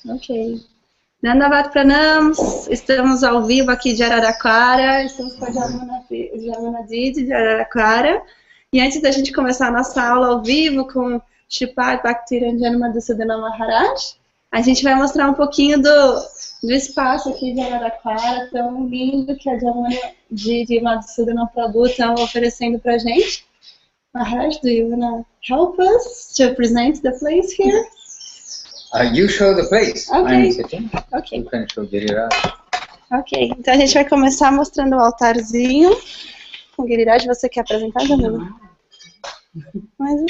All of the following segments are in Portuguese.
Ok. Dandavat Pranams, estamos ao vivo aqui de Araraquara, estamos com a Jamuna Didi de Araraquara. E antes da gente começar a nossa aula ao vivo com Sripad Bhaktiranjana Madhusudana Maharaj, a gente vai mostrar um pouquinho do espaço aqui de Araraquara, tão lindo que a Jamuna Didi e Madhusudana Prabhu estão oferecendo para a gente. Maharaj, do you want to help us to present the place here? You show the place. Okay. I'm sitting. Okay. You can show Giriraj. Ok, então a gente vai começar mostrando o altarzinho. O Giriraj, você quer apresentar, Jamuna? Mas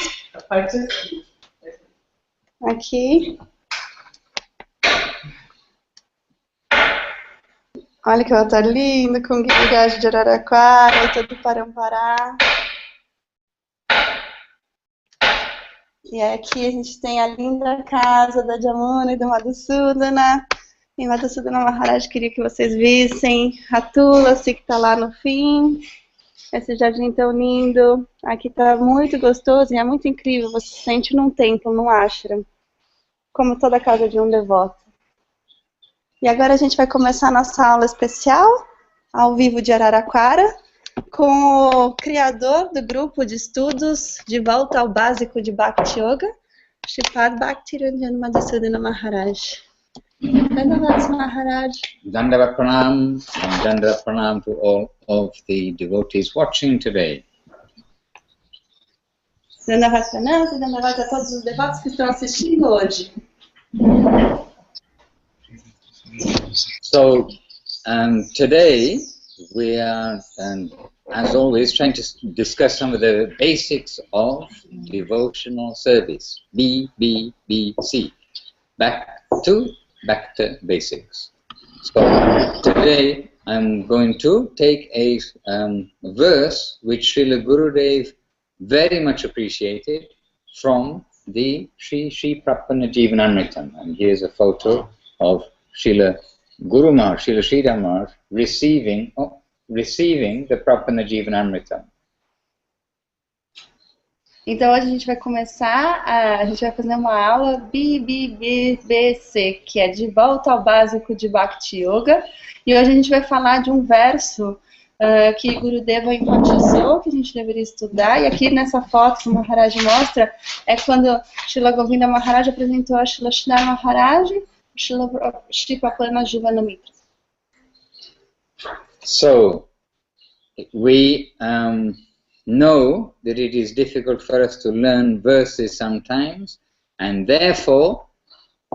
aqui. Olha que altar lindo, com o Giriraj de Araraquara e todo o Parampará. E aqui a gente tem a linda casa da Jamuna e do Madhusudana. E Madhusudana Maharaj queria que vocês vissem a Tulasi que está lá no fim. Esse jardim tão lindo. Aqui está muito gostoso e é muito incrível. Você se sente num templo, num ashram. Como toda a casa de um devoto. E agora a gente vai começar a nossa aula especial, ao vivo de Araraquara, com o criador do grupo de estudos de volta ao básico de Bhakti Yoga, Sripad Bhaktiranjana Madhusudana Maharaj. Dandavat Maharaj. Dandavat Pranam, and Dandavat Pranam to all of the devotees watching today. Dandavat Pranam e Dandavat a todos os devotos que estão assistindo hoje. So, today we are, as always, trying to discuss some of the basics of devotional service, BBBC, back to basics. So today I'm going to take a verse which Srila Gurudev very much appreciated from the Sri Prapana Jivanamritam. And here's a photo of Srila Guru Maharaj, Srila Sridhar Maharaj, receiving the Prapana Jivanamritam. Então hoje a gente vai começar, a gente vai fazer uma aula BBBC, que é de volta ao básico de Bhakti Yoga. E hoje a gente vai falar de um verso que Gurudeva enfatizou, que a gente deveria estudar. E aqui nessa foto que o Maharaj mostra, é quando Srila Govinda Maharaj apresentou a Srila Sridhar Maharaj, Sri Prapana Jivanamrita. So, we know that it is difficult for us to learn verses sometimes, and therefore,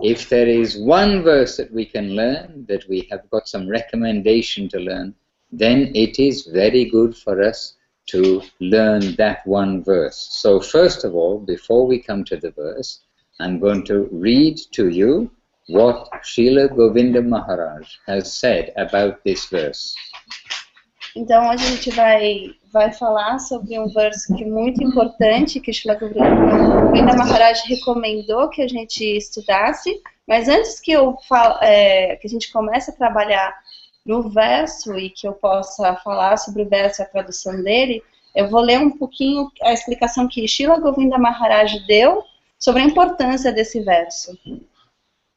if there is one verse that we can learn, that we have got some recommendation to learn, then it is very good for us to learn that one verse. So first of all, before we come to the verse, I'm going to read to you what Srila Govinda Maharaj has said about this verse. Então hoje a gente vai falar sobre um verso que é muito importante, que Srila Govinda Maharaj recomendou que a gente estudasse, mas antes que que a gente comece a trabalhar no verso e que eu possa falar sobre o verso e a tradução dele, eu vou ler um pouquinho a explicação que Srila Govinda Maharaj deu sobre a importância desse verso.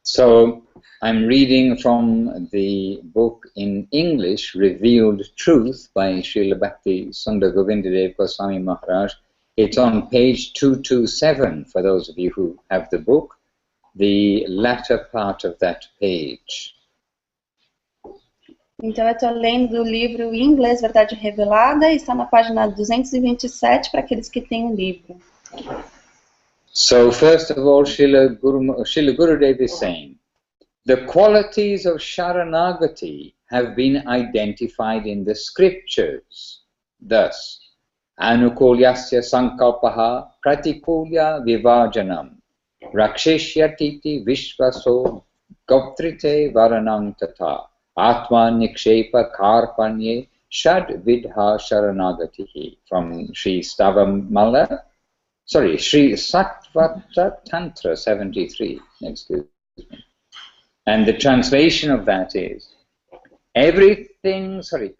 So, I'm reading from the book in English, Revealed Truth, by Srila Bhakti Sundar Govindadev Goswami Maharaj. It's on page 227, for those of you who have the book, the latter part of that page. Então eu estou lendo do livro em inglês, Verdade Revelada, e está na página 227 para aqueles que têm o livro. So first of all, Srila Gurudev is saying, the qualities of Sharanagati have been identified in the scriptures. Thus, Anukulyasya Sankalpaha Pratikulya Vivajanam Rakshishyatiti Vishvaso Goptrite Varanang Tata Atma Nikshepa Karpanye Shad Vidha Sharanagatihi, from Sri Stavamala. Sorry, Sri Satvata Tantra 73, excuse me. And the translation of that is,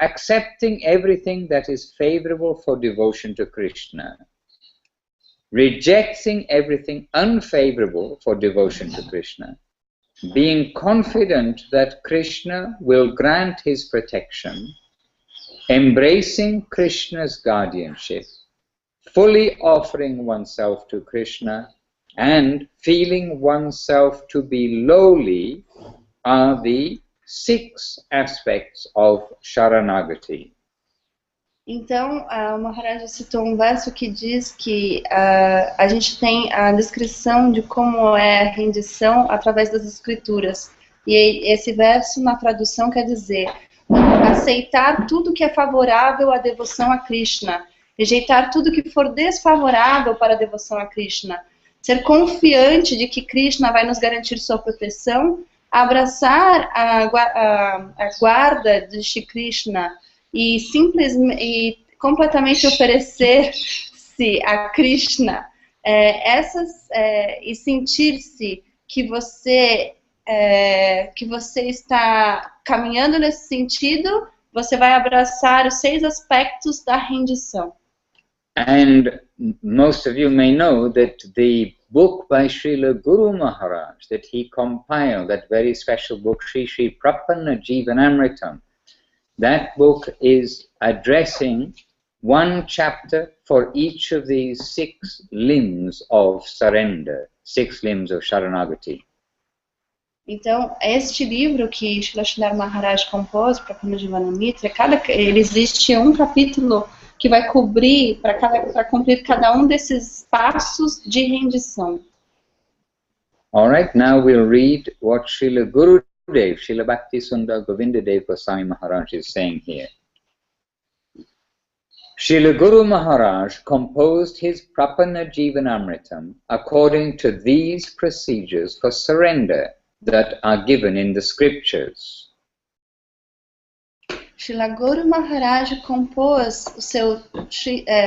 accepting everything that is favorable for devotion to Krishna, rejecting everything unfavorable for devotion to Krishna, being confident that Krishna will grant his protection, embracing Krishna's guardianship, fully offering oneself to Krishna, and feeling oneself to be lowly are the 6 aspects of Sharanagati. Então, o Maharaj citou um verso que diz que a gente tem a descrição de como é a rendição através das escrituras. E esse verso, na tradução, quer dizer aceitar tudo que é favorável à devoção a Krishna, rejeitar tudo que for desfavorável para a devoção a Krishna, ser confiante de que Krishna vai nos garantir sua proteção, abraçar a guarda de Shri Krishna, e simplesmente completamente oferecer-se a Krishna, e sentir-se que você está caminhando nesse sentido, você vai abraçar os 6 aspectos da rendição. And most of you may know that the book by Srila Guru Maharaj, that he compiled, that very special book, Sri Prapanna Jivanamritam, that book is addressing 1 chapter for each of these 6 limbs of surrender, 6 limbs of Sharanagati. Então, este livro que Srila Maharaj compôs para Prapanna Jivanamrita, ele existe um capítulo que vai cobrir para cumprir cada um desses passos de rendição. All right, now we'll read what Srila Gurudev, Srila Bhaktisundar Govindadev Goswami Maharaj is saying here. Srila Guru Maharaj composed his Prapanna Jivanamritam according to these procedures for surrender that are given in the scriptures. Srila Guru Maharaj compôs o seu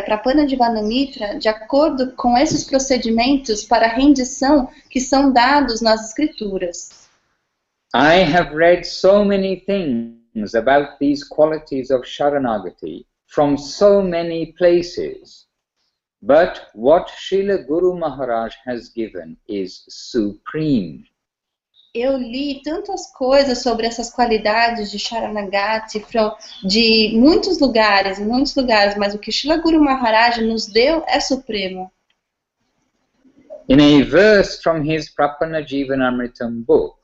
Prapanna Jivanamrita de acordo com esses procedimentos para a rendição que são dados nas escrituras. I have read so many things about these qualities of Sharanagati from so many places, but what Srila Guru Maharaj has given is supreme. Eu li tantas coisas sobre essas qualidades de Sharanagati de muitos lugares, mas o que Srila Guru Maharaj nos deu é supremo. In a verse from his Prapanna Jivanamritam book,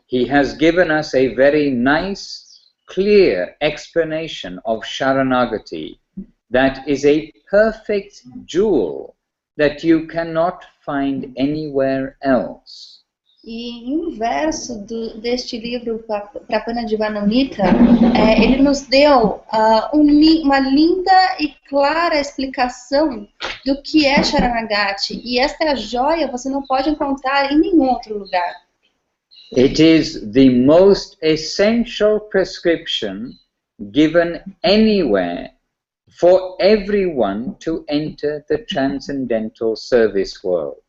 he has given us a very nice, clear explanation of Sharanagati that is a perfect jewel that you cannot find anywhere else. E em um verso deste livro, Prapanna Jivanamrita, ele nos deu uma linda e clara explicação do que é Sharanagati. E esta é a joia, você não pode encontrar em nenhum outro lugar. It is the most essential prescription given anywhere for everyone to enter the transcendental service world.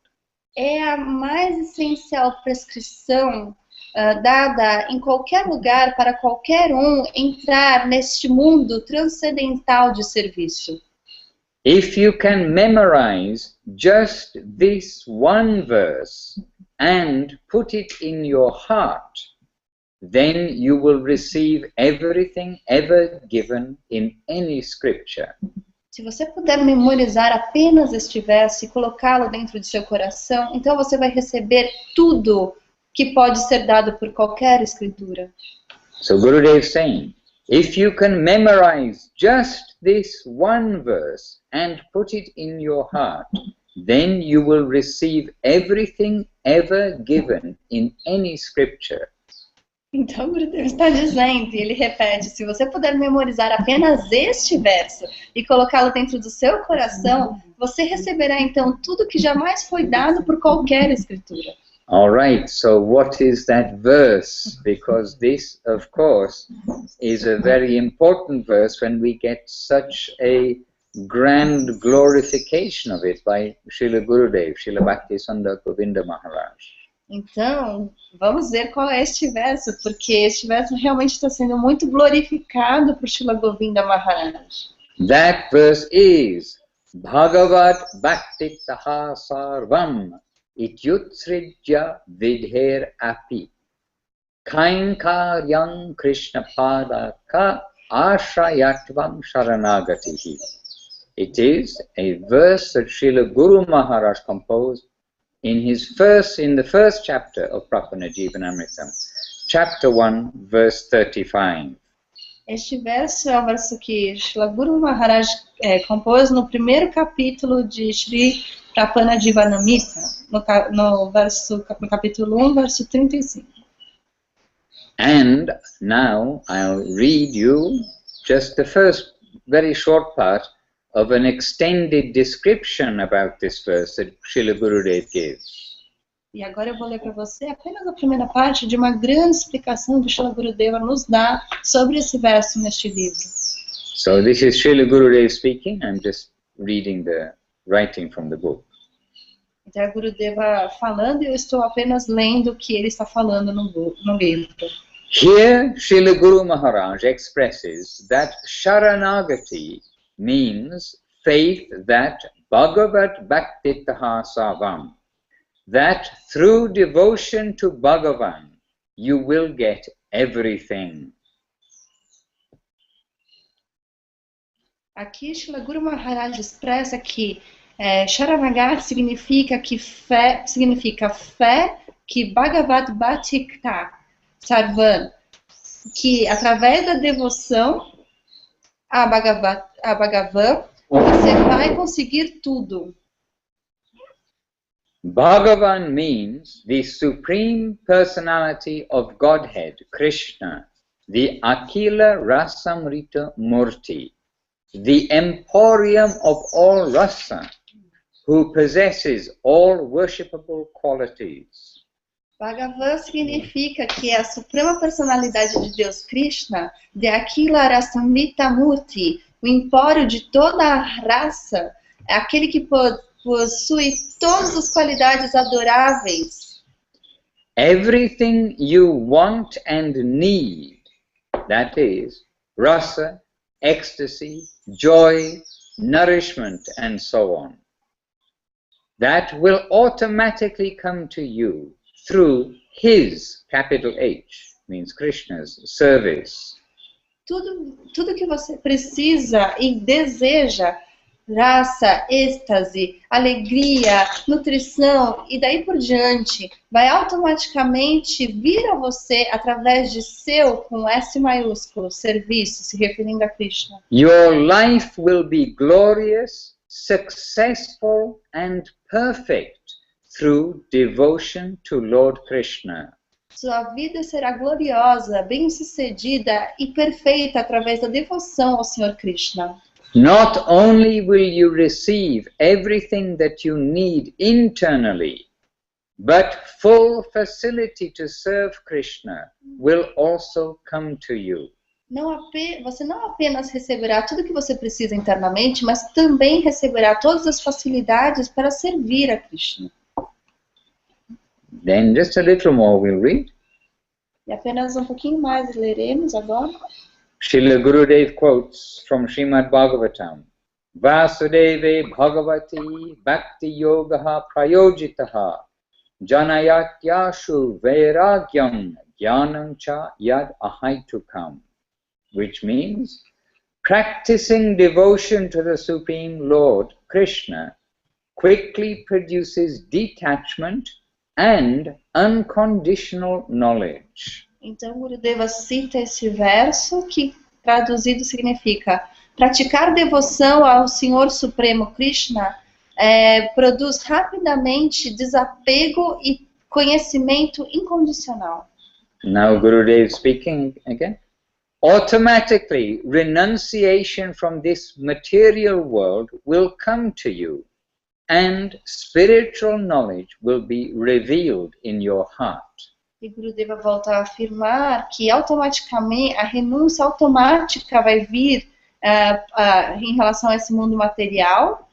É a mais essencial prescrição dada em qualquer lugar para qualquer um entrar neste mundo transcendental de serviço. If you can memorize just this one verse and put it in your heart, then you will receive everything ever given in any scripture. Se você puder memorizar apenas este verso e colocá-lo dentro de seu coração, então você vai receber tudo que pode ser dado por qualquer escritura. So Gurudev is saying, if you can memorize just this one verse and put it in your heart, then you will receive everything ever given in any scripture. Então, o Gurudev está dizendo, e ele repete, se você puder memorizar apenas este verso e colocá-lo dentro do seu coração, você receberá então tudo que jamais foi dado por qualquer escritura. All right, so what is that verse? Because this, of course, is a very important verse when we get such a grand glorification of it by Srila Gurudev, Srila Bhaktisundar Govinda Maharaj. Então, vamos ver qual é este verso, porque este verso realmente está sendo muito glorificado por Srila Govinda Maharaj. That verse is, Bhagavat bhakti taha sarvam ityutsrijya vidher api kainkaryam krishna padaka ashrayatvam sharanagatihi. It is a verse that Srila Guru Maharaj composed in the first chapter of Prapana Jivanamritam, chapter 1, verse 35. Este verso é o verso que Srila Guru Maharaj compôs no primeiro capítulo de Sri Prapana Jivanamrita, no capítulo 1, verso 35. And now I'll read you just the first very short part of an extended description about this verse that Srila Gurudev gives. E agora eu vou ler para você apenas a primeira parte de uma grande explicação que Srila Gurudeva nos dá sobre esse verso neste livro. So this is Srila Gurudev speaking. I'm just reading the writing from the book. Então é Gurudeva falando e eu estou apenas lendo o que ele está falando no livro. Here Srila Guru Maharaj expresses that Sharanagati means faith that Bhagavat Bhakti Taha Savam, that through devotion to Bhagavan you will get everything. Aqui Srila Guru Maharaj expressa que Sharanagati significa fé que Bhagavat Bhakti Sarvan, que através da devoção a Bhagavan você vai conseguir tudo. Bhagavan means the Supreme Personality of Godhead, Krishna, the Akila Rasamrita Murti, the emporium of all rasa, who possesses all worshipable qualities. Bhagavan significa que é a suprema personalidade de Deus Krishna, de Akila Rasamrita Murti, o empório de toda a raça, é aquele que possui todas as qualidades adoráveis. Everything you want and need, that is, rasa, ecstasy, joy, nourishment, and so on, that will automatically come to you through his, capital H, means Krishna's, service. Tudo que você precisa e deseja, raça, êxtase, alegria, nutrição e daí por diante, vai automaticamente vir a você através de seu, com S maiúsculo, serviço, se referindo a Krishna. Your life will be glorious, successful and perfect through devotion to Lord Krishna. Sua vida será gloriosa, bem-sucedida e perfeita através da devoção ao Senhor Krishna. Not only will you receive everything that you need internally, but full facility to serve Krishna will also come to you. Você não apenas receberá tudo o que você precisa internamente, mas também receberá todas as facilidades para servir a Krishna. Then just a little more we'll read. E apenas um pouquinho mais leremos agora. Srila Gurudev quotes from Srimad Bhagavatam, Vasudeve Bhagavati Bhakti Yogaha Prayojitaha Janayatyashu Vairagyam Jnanam Cha Yad Ahaitukam, which means practicing devotion to the Supreme Lord Krishna quickly produces detachment and unconditional knowledge. Então, Gurudeva cita esse verso que, traduzido, significa praticar devoção ao Senhor Supremo Krishna produz rapidamente desapego e conhecimento incondicional. Now Gurudev speaking again. Automatically, renunciation from this material world will come to you, and spiritual knowledge will be revealed in your heart. E Gurudeva volta a afirmar que automaticamente a renúncia automática vai vir em relação a esse mundo material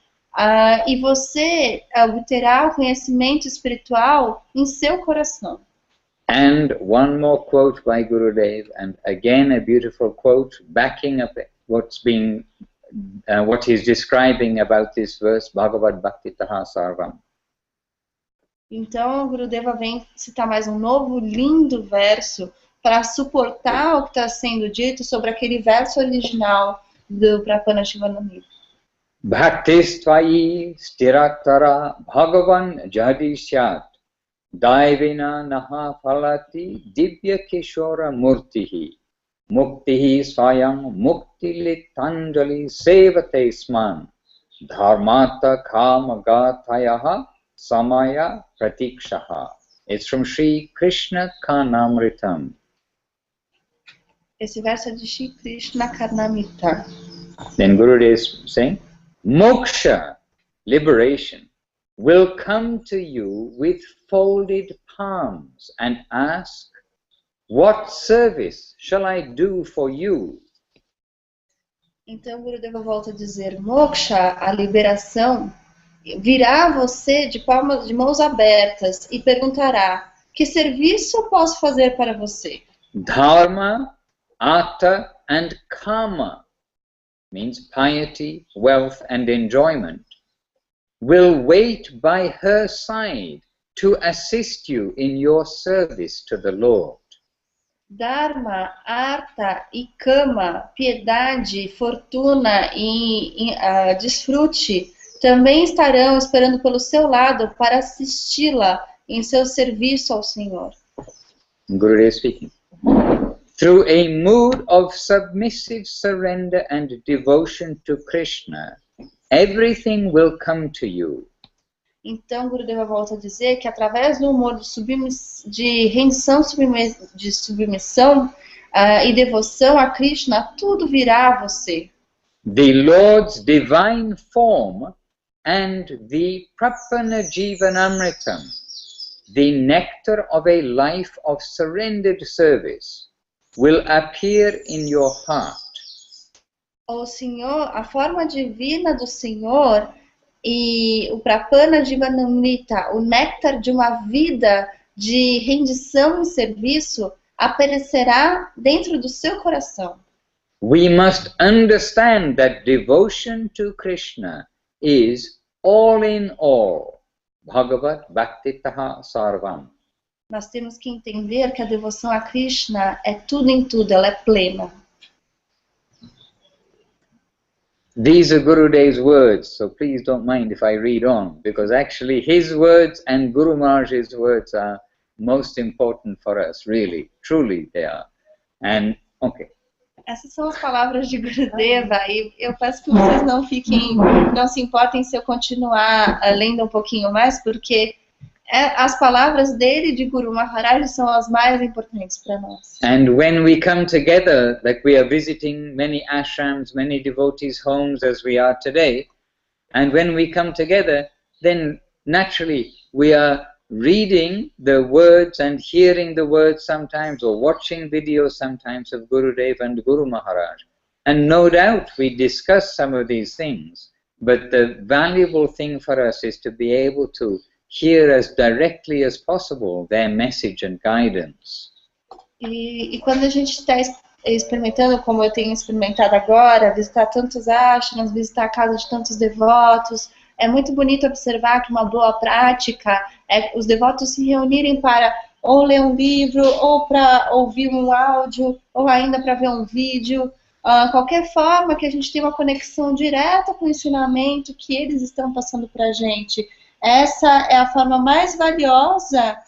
e você obterá o conhecimento espiritual em seu coração. And one more quote by Gurudev, and again a beautiful quote backing up what's being what he's describing about this verse, Bhagavad Bhaktitaha Sarvam. Então, o Gurudeva vem citar mais um novo lindo verso para suportar o que está sendo dito sobre aquele verso original do Prapana Shivanamrita. Bhaktistvai stiratara Bhagavan jadisyat daivina naha phalati divya kishora murtihi muktihi swayam muktilitanjali sevate sman dharmata kama gathayaha samaya pratikshaha. It's from Sri Krishna Karnamritam. Esse verso é de Sri Krishna Karnamrita. Then Guru is saying, moksha, liberation, will come to you with folded palms and ask, what service shall I do for you? Então, Gurudeva volta a dizer, moksha, a liberação, virá a você de palmas, de mãos abertas e perguntará, que serviço eu posso fazer para você? Dharma, artha and kama, means piety, wealth and enjoyment, will wait by her side to assist you in your service to the Lord. Dharma, artha e kama, piedade, fortuna e desfrute, também estarão esperando pelo seu lado para assisti-la em seu serviço ao Senhor. Gurudev speaking. Through a mood of submissive surrender and devotion to Krishna, everything will come to you. Então, Gurudeva volta a dizer que através do humor de rendição, de submissão e devoção a Krishna, tudo virá a você. The Lord's divine form and the Prapana Jivanamritam, the nectar of a life of surrendered service, will appear in your heart. O Senhor, a forma divina do Senhor e o Prapana Jivanamrita, o néctar de uma vida de rendição e serviço, aparecerá dentro do seu coração. We must understand that devotion to Krishna is all in all. Bhagavat Bhaktitaha Sarvam. Nós temos que entender que a devoção a Krishna é tudo em tudo, ela é plena. These are Gurudev's words, so please don't mind if I read on, because actually his words and Guru Maharaj's words are most important for us, really, truly they are. And, okay. Essas são as palavras de Gurudeva e eu peço que vocês não se importem se eu continuar lendo um pouquinho mais, porque as palavras dele, de Guru Maharaj, são as mais importantes para nós. And when we come together, like we are visiting many ashrams, many devotees' homes as we are today, and when we come together, then naturally we are reading the words and hearing the words sometimes, or watching videos sometimes of Gurudev and Guru Maharaj. And no doubt we discuss some of these things, but the valuable thing for us is to be able to hear as directly as possible their message and guidance. E quando a gente está experimentando, como eu tenho experimentado agora, visitar tantos ashrams, visitar a casa de tantos devotos, é muito bonito observar que uma boa prática é os devotos se reunirem para ou ler um livro, ou para ouvir um áudio, ou ainda para ver um vídeo. Qualquer forma que a gente tenha uma conexão direta com o ensinamento que eles estão passando para a gente. Essa é a forma mais valiosa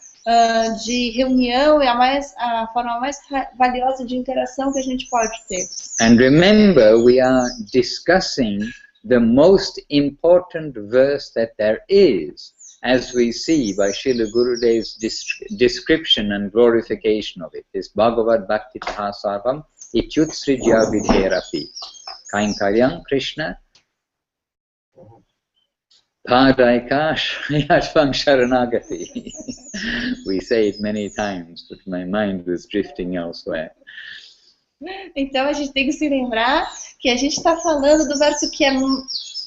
de reunião e a forma mais valiosa de interação que a gente pode ter. And remember, we are discussing the most important verse that there is, as we see by Srila Gurudev's description and glorification of it. This Bhagavad Bhaktitaha Sarvam Ityutsrijya Vidherapi Kainkaryam Krishna Padaikash Yashvang Sharanagati. We say it many times, but my mind was drifting elsewhere. Então a gente tem que se lembrar que a gente está falando do verso que é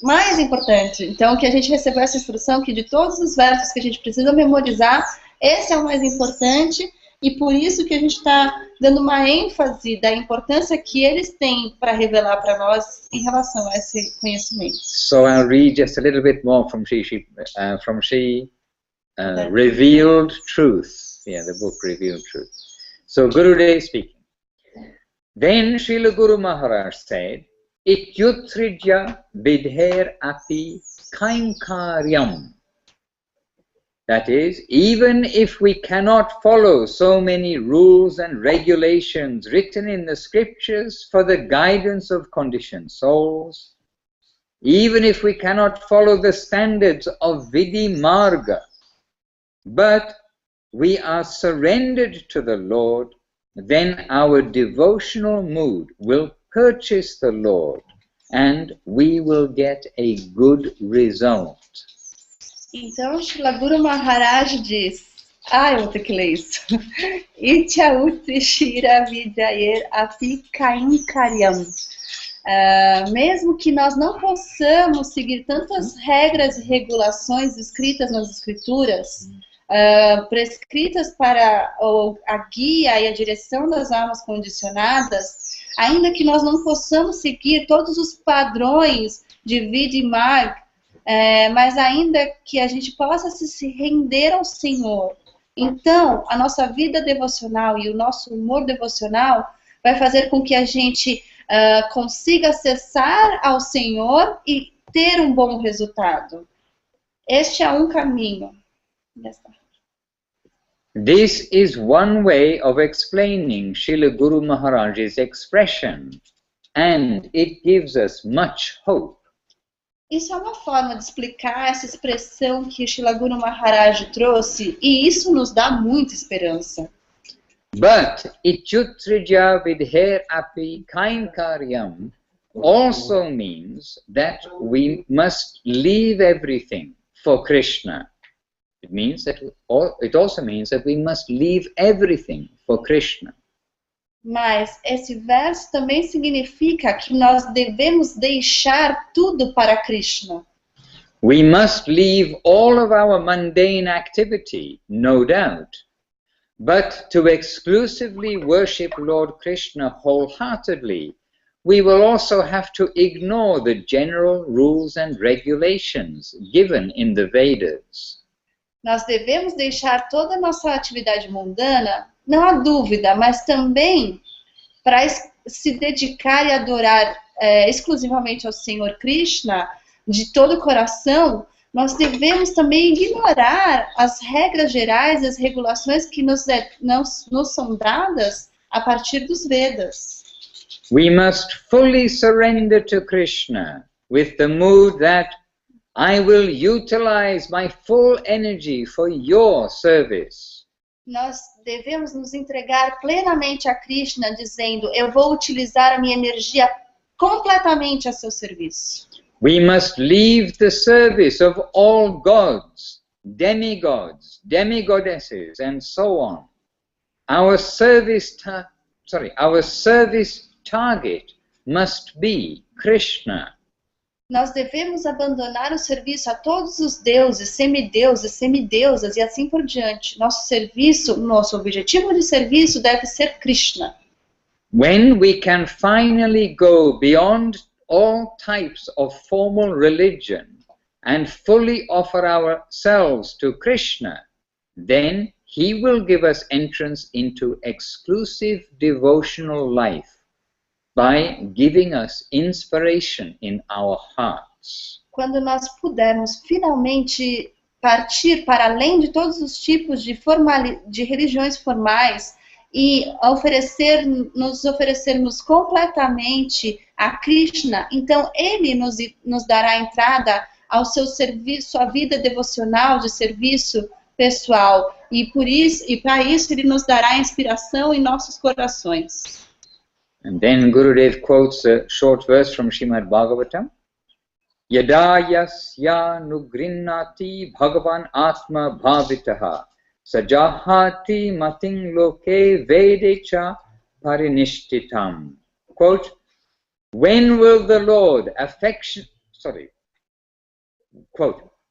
mais importante. Então que a gente recebeu essa instrução que de todos os versos que a gente precisa memorizar, esse é o mais importante. E por isso que a gente está dando uma ênfase da importância que eles têm para revelar para nós em relação a esse conhecimento. So I'll read just a little bit more from Revealed Truth. Yeah, the book Revealed Truth. So Gurudev speaking. Then Srila Guru Maharaj said, Ityutrija vidher api kainkaryam. That is, even if we cannot follow so many rules and regulations written in the scriptures for the guidance of conditioned souls, even if we cannot follow the standards of Vidhi Marga, but we are surrendered to the Lord, then our devotional mood will purchase the Lord and we will get a good result. Então, Srila Guru Maharaj diz, eu vou ter que ler isso. Itya Utrishira Vidyayer Api Kainkaryam. Mesmo que nós não possamos seguir tantas regras e regulações escritas nas escrituras, prescritas para a guia e a direção das almas condicionadas, ainda que nós não possamos seguir todos os padrões de vida e marg, mas ainda que a gente possa se render ao Senhor, então a nossa vida devocional e o nosso humor devocional vai fazer com que a gente consiga acessar ao Senhor e ter um bom resultado. Este é um caminho. This is one way of explaining Srila Guru Maharaj's expression, and it gives us much hope. Isso é uma forma de explicar essa expressão que Srila Guru Maharaj trouxe, e isso nos dá muita esperança. But Ityutrija vidher api kainkaryam also means that we must leave everything for Krishna. It also means that we must leave everything for Krishna. Mas esse verso também significa que nós devemos deixar tudo para Krishna. We must leave all of our mundane activity, no doubt, but to exclusively worship Lord Krishna wholeheartedly, we will also have to ignore the general rules and regulations given in the Vedas. Nós devemos deixar toda a nossa atividade mundana, não há dúvida, mas também para se dedicar e adorar exclusivamente ao Senhor Krishna, de todo o coração, nós devemos também ignorar as regras gerais, as regulações que nos são dadas a partir dos Vedas. We must fully surrender to Krishna with the mood that I will utilize my full energy for your service. Nós devemos nos entregar plenamente a Krishna, dizendo, eu vou utilizar a minha energia completamente a seu serviço. We must leave the service of all gods, demigods, demigoddesses, and so on. Our service target must be Krishna. Nós devemos abandonar o serviço a todos os deuses, semideuses, semideusas e assim por diante. Nosso objetivo de serviço deve ser Krishna. When we can finally go beyond all types of formal religion and fully offer ourselves to Krishna, then he will give us entrance into exclusive devotional life by giving us inspiration in our hearts. Quando nós pudermos finalmente partir para além de todos os tipos de religiões formais e nos oferecermos completamente a Krishna, então ele nos dará entrada ao seu serviço, à vida devocional de serviço pessoal, e para isso ele nos dará inspiração em nossos corações. And then Gurudev quotes a short verse from Srimad Bhagavatam. Yada yasya nugrinnati bhagavan atma bhavitaha sajahati mating loke vedecha parinishtitam. Quote, when will the Lord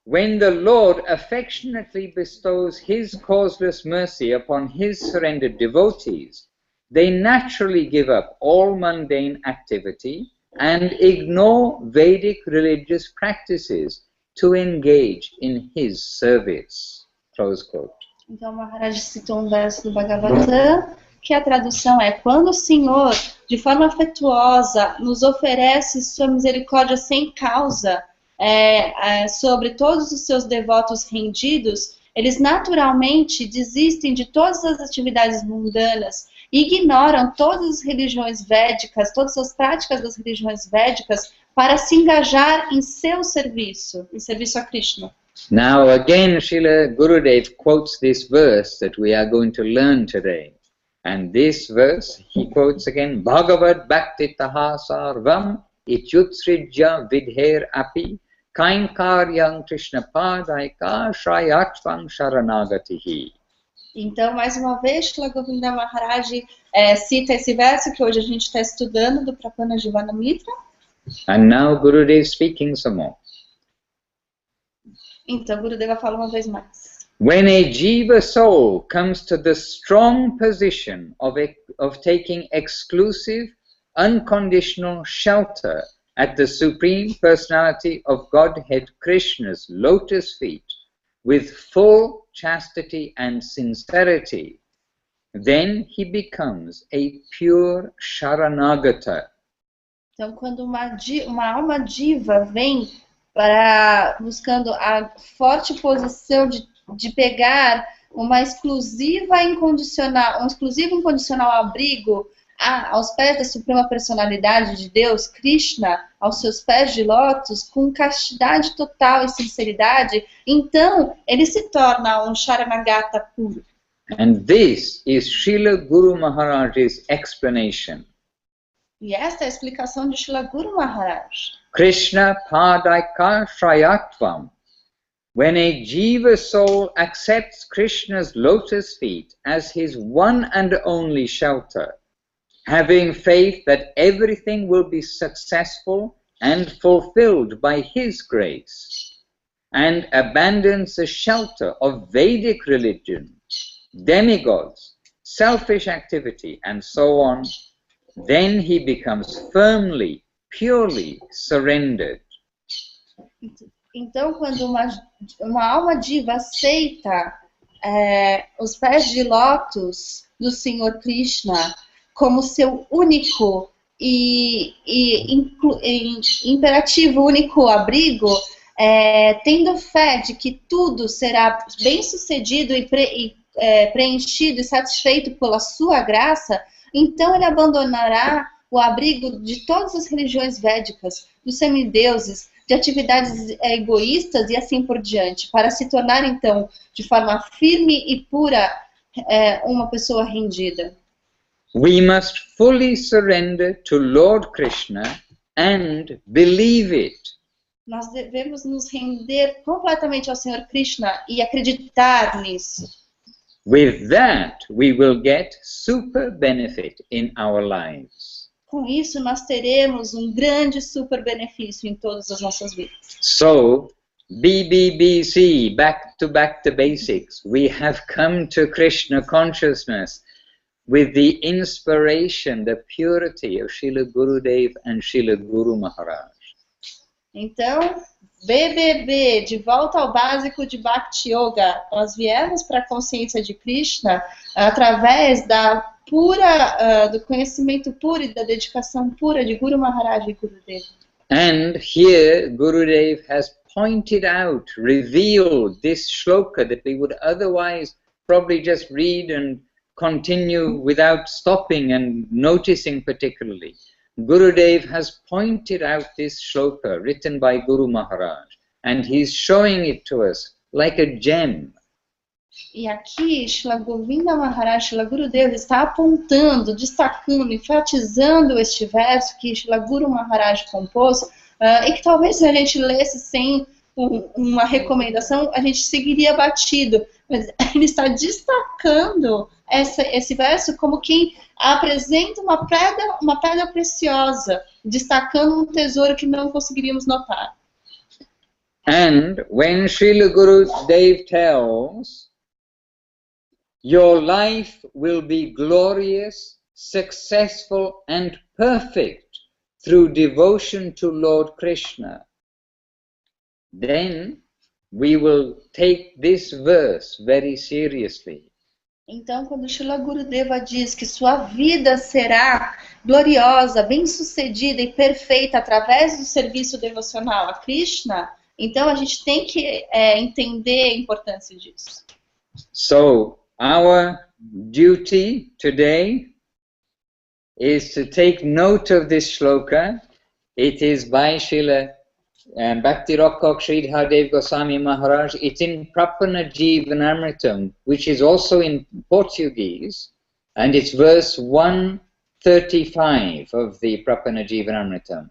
when the Lord affectionately bestows his causeless mercy upon his surrendered devotees, they naturally give up all mundane activity and ignore Vedic religious practices to engage in his service. Close quote. Então, Maharaj citou um verso do Bhagavatam, que a tradução é: quando o Senhor, de forma afetuosa, nos oferece sua misericórdia sem causa sobre todos os seus devotos rendidos, eles naturalmente desistem de todas as atividades mundanas, ignoram todas as religiões védicas, todas as práticas das religiões védicas, para se engajar em seu serviço, em serviço a Krishna. Now again, Srila Gurudev quotes this verse that we are going to learn today. And this verse, he quotes again, Bhagavad Bhakti Taha Sarvam Ityutsrijya Vidher Api Kainkaryam Krishna Padaika Shrayatvam Sharanagatihi. Então, mais uma vez, Srila Govinda Maharaj cita esse verso que hoje a gente está estudando do Prapana Jivanamitra. And now Gurudev speaking some more. Então, Gurudeva fala uma vez mais. When a jiva soul comes to the strong position of taking exclusive, unconditional shelter at the Supreme Personality of Godhead Krishna's lotus feet, with full chastity and sincerity, then he becomes a pure Sharanagata. Então, quando uma alma diva vem buscando a forte posição de pegar um exclusivo incondicional abrigo aos pés da Suprema Personalidade de Deus, Krishna, aos seus pés de lótus, com castidade total e sinceridade, então ele se torna um Sharanagata puro. And this is Srila Guru Maharaj's explanation. E esta é a explicação de Srila Guru Maharaj. Krishna Padaika Shrayatvam. When a jiva soul accepts Krishna's lotus feet as his one and only shelter, having faith that everything will be successful and fulfilled by his grace, and abandons the shelter of Vedic religion, demigods, selfish activity, and so on, then he becomes firmly, purely surrendered. Então, quando uma alma diva aceita os pés de lótus do Senhor Krishna como seu único e imperativo, único abrigo, tendo fé de que tudo será bem sucedido e preenchido e satisfeito pela sua graça, então ele abandonará o abrigo de todas as religiões védicas, dos semideuses, de atividades egoístas e assim por diante, para se tornar então, de forma firme e pura, uma pessoa rendida. We must fully surrender to Lord Krishna and believe it. Nós devemos nos render completamente ao Senhor Krishna e acreditar nisso. With that, we will get super benefit in our lives. Com isso, nós teremos um grande super benefício em todas as nossas vidas. So, BBBC, back to basics. We have come to Krishna consciousness with the inspiration, the purity of Srila Gurudev and Srila Guru Maharaj. Então, BBB, de volta ao básico de Bhakti Yoga. Nós viemos para a consciência de Krishna através do conhecimento puro e da dedicação pura de Guru Maharaj e Gurudev. And here Gurudev has pointed out, revealed this shloka that we would otherwise probably just read and continue without stopping and noticing particularly. Gurudev has pointed out this shloka written by Guru Maharaj, and he's showing it to us like a gem. E aqui, Srila Govinda Maharaj, Srila Gurudev está apontando, destacando, enfatizando este verso que Srila Guru Maharaj compôs, e que talvez se a gente lesse sem uma recomendação, a gente seguiria batido. Mas ele está destacando esse verso como quem apresenta uma pedra preciosa, destacando um tesouro que não conseguiríamos notar. And when Srila Gurudev tells, your life will be glorious, successful and perfect through devotion to Lord Krishna, then we will take this verse very seriously. Então, quando Srila Gurudeva diz que sua vida será gloriosa, bem-sucedida e perfeita através do serviço devocional a Krishna, então a gente tem que entender a importância disso. So, our duty today is to take note of this shloka. It is by Srila Bhakti Rakkhak Sridhar Dev Goswami Maharaj. It's in Prapana Jivanamritam, which is also in Portuguese, and it's verse 135 of the Prapana Jivanamritam.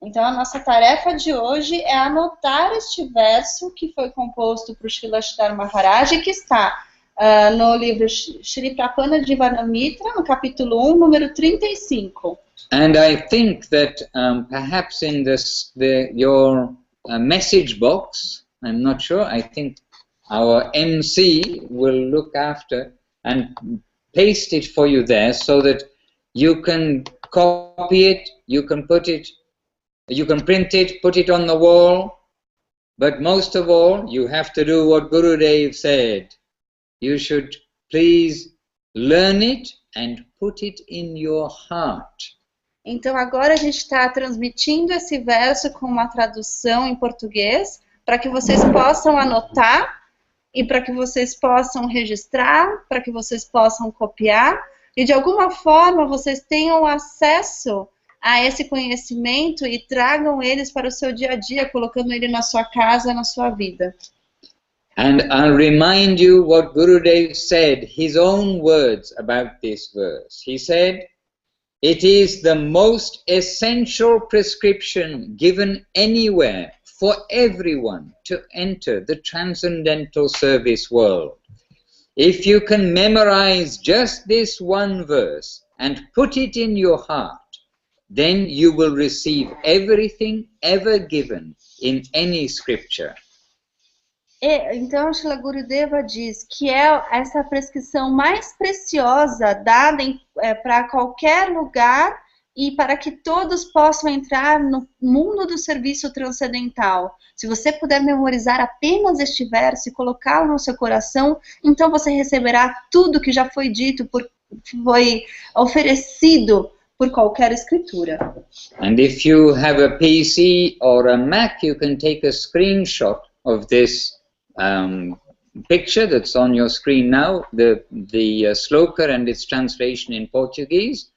Então a nossa tarefa de hoje é anotar este verso que foi composto por Srila Sridhar Maharaj e que está no livro Shri Prapana Jivanamrita, no capítulo 1, número 35. And I think that perhaps in your message box, I'm not sure, I think our MC will look after and paste it for you there so that you can copy it, you can print it, put it on the wall, but most of all, you have to do what Gurudev said. You should please learn it and put it in your heart. Então agora a gente está transmitindo esse verso com uma tradução em português para que vocês possam anotar e para que vocês possam registrar, para que vocês possam copiar e de alguma forma vocês tenham acesso a esse conhecimento e tragam eles para o seu dia a dia, colocando ele na sua casa, na sua vida. And I'll remind you what Gurudev said, his own words about this verse. He said, it is the most essential prescription given anywhere for everyone to enter the transcendental service world. If you can memorize just this one verse and put it in your heart, then you will receive everything ever given in any scripture. Então, Srila Gurudeva diz que é essa prescrição mais preciosa dada para qualquer lugar e para que todos possam entrar no mundo do serviço transcendental. Se você puder memorizar apenas este verso e colocá-lo no seu coração, então você receberá tudo que já foi dito, foi oferecido por qualquer escritura. And if you have a PC or a Mac, you can take a screenshot of this picture that's on your screen now, the sloka and its translation in Portuguese.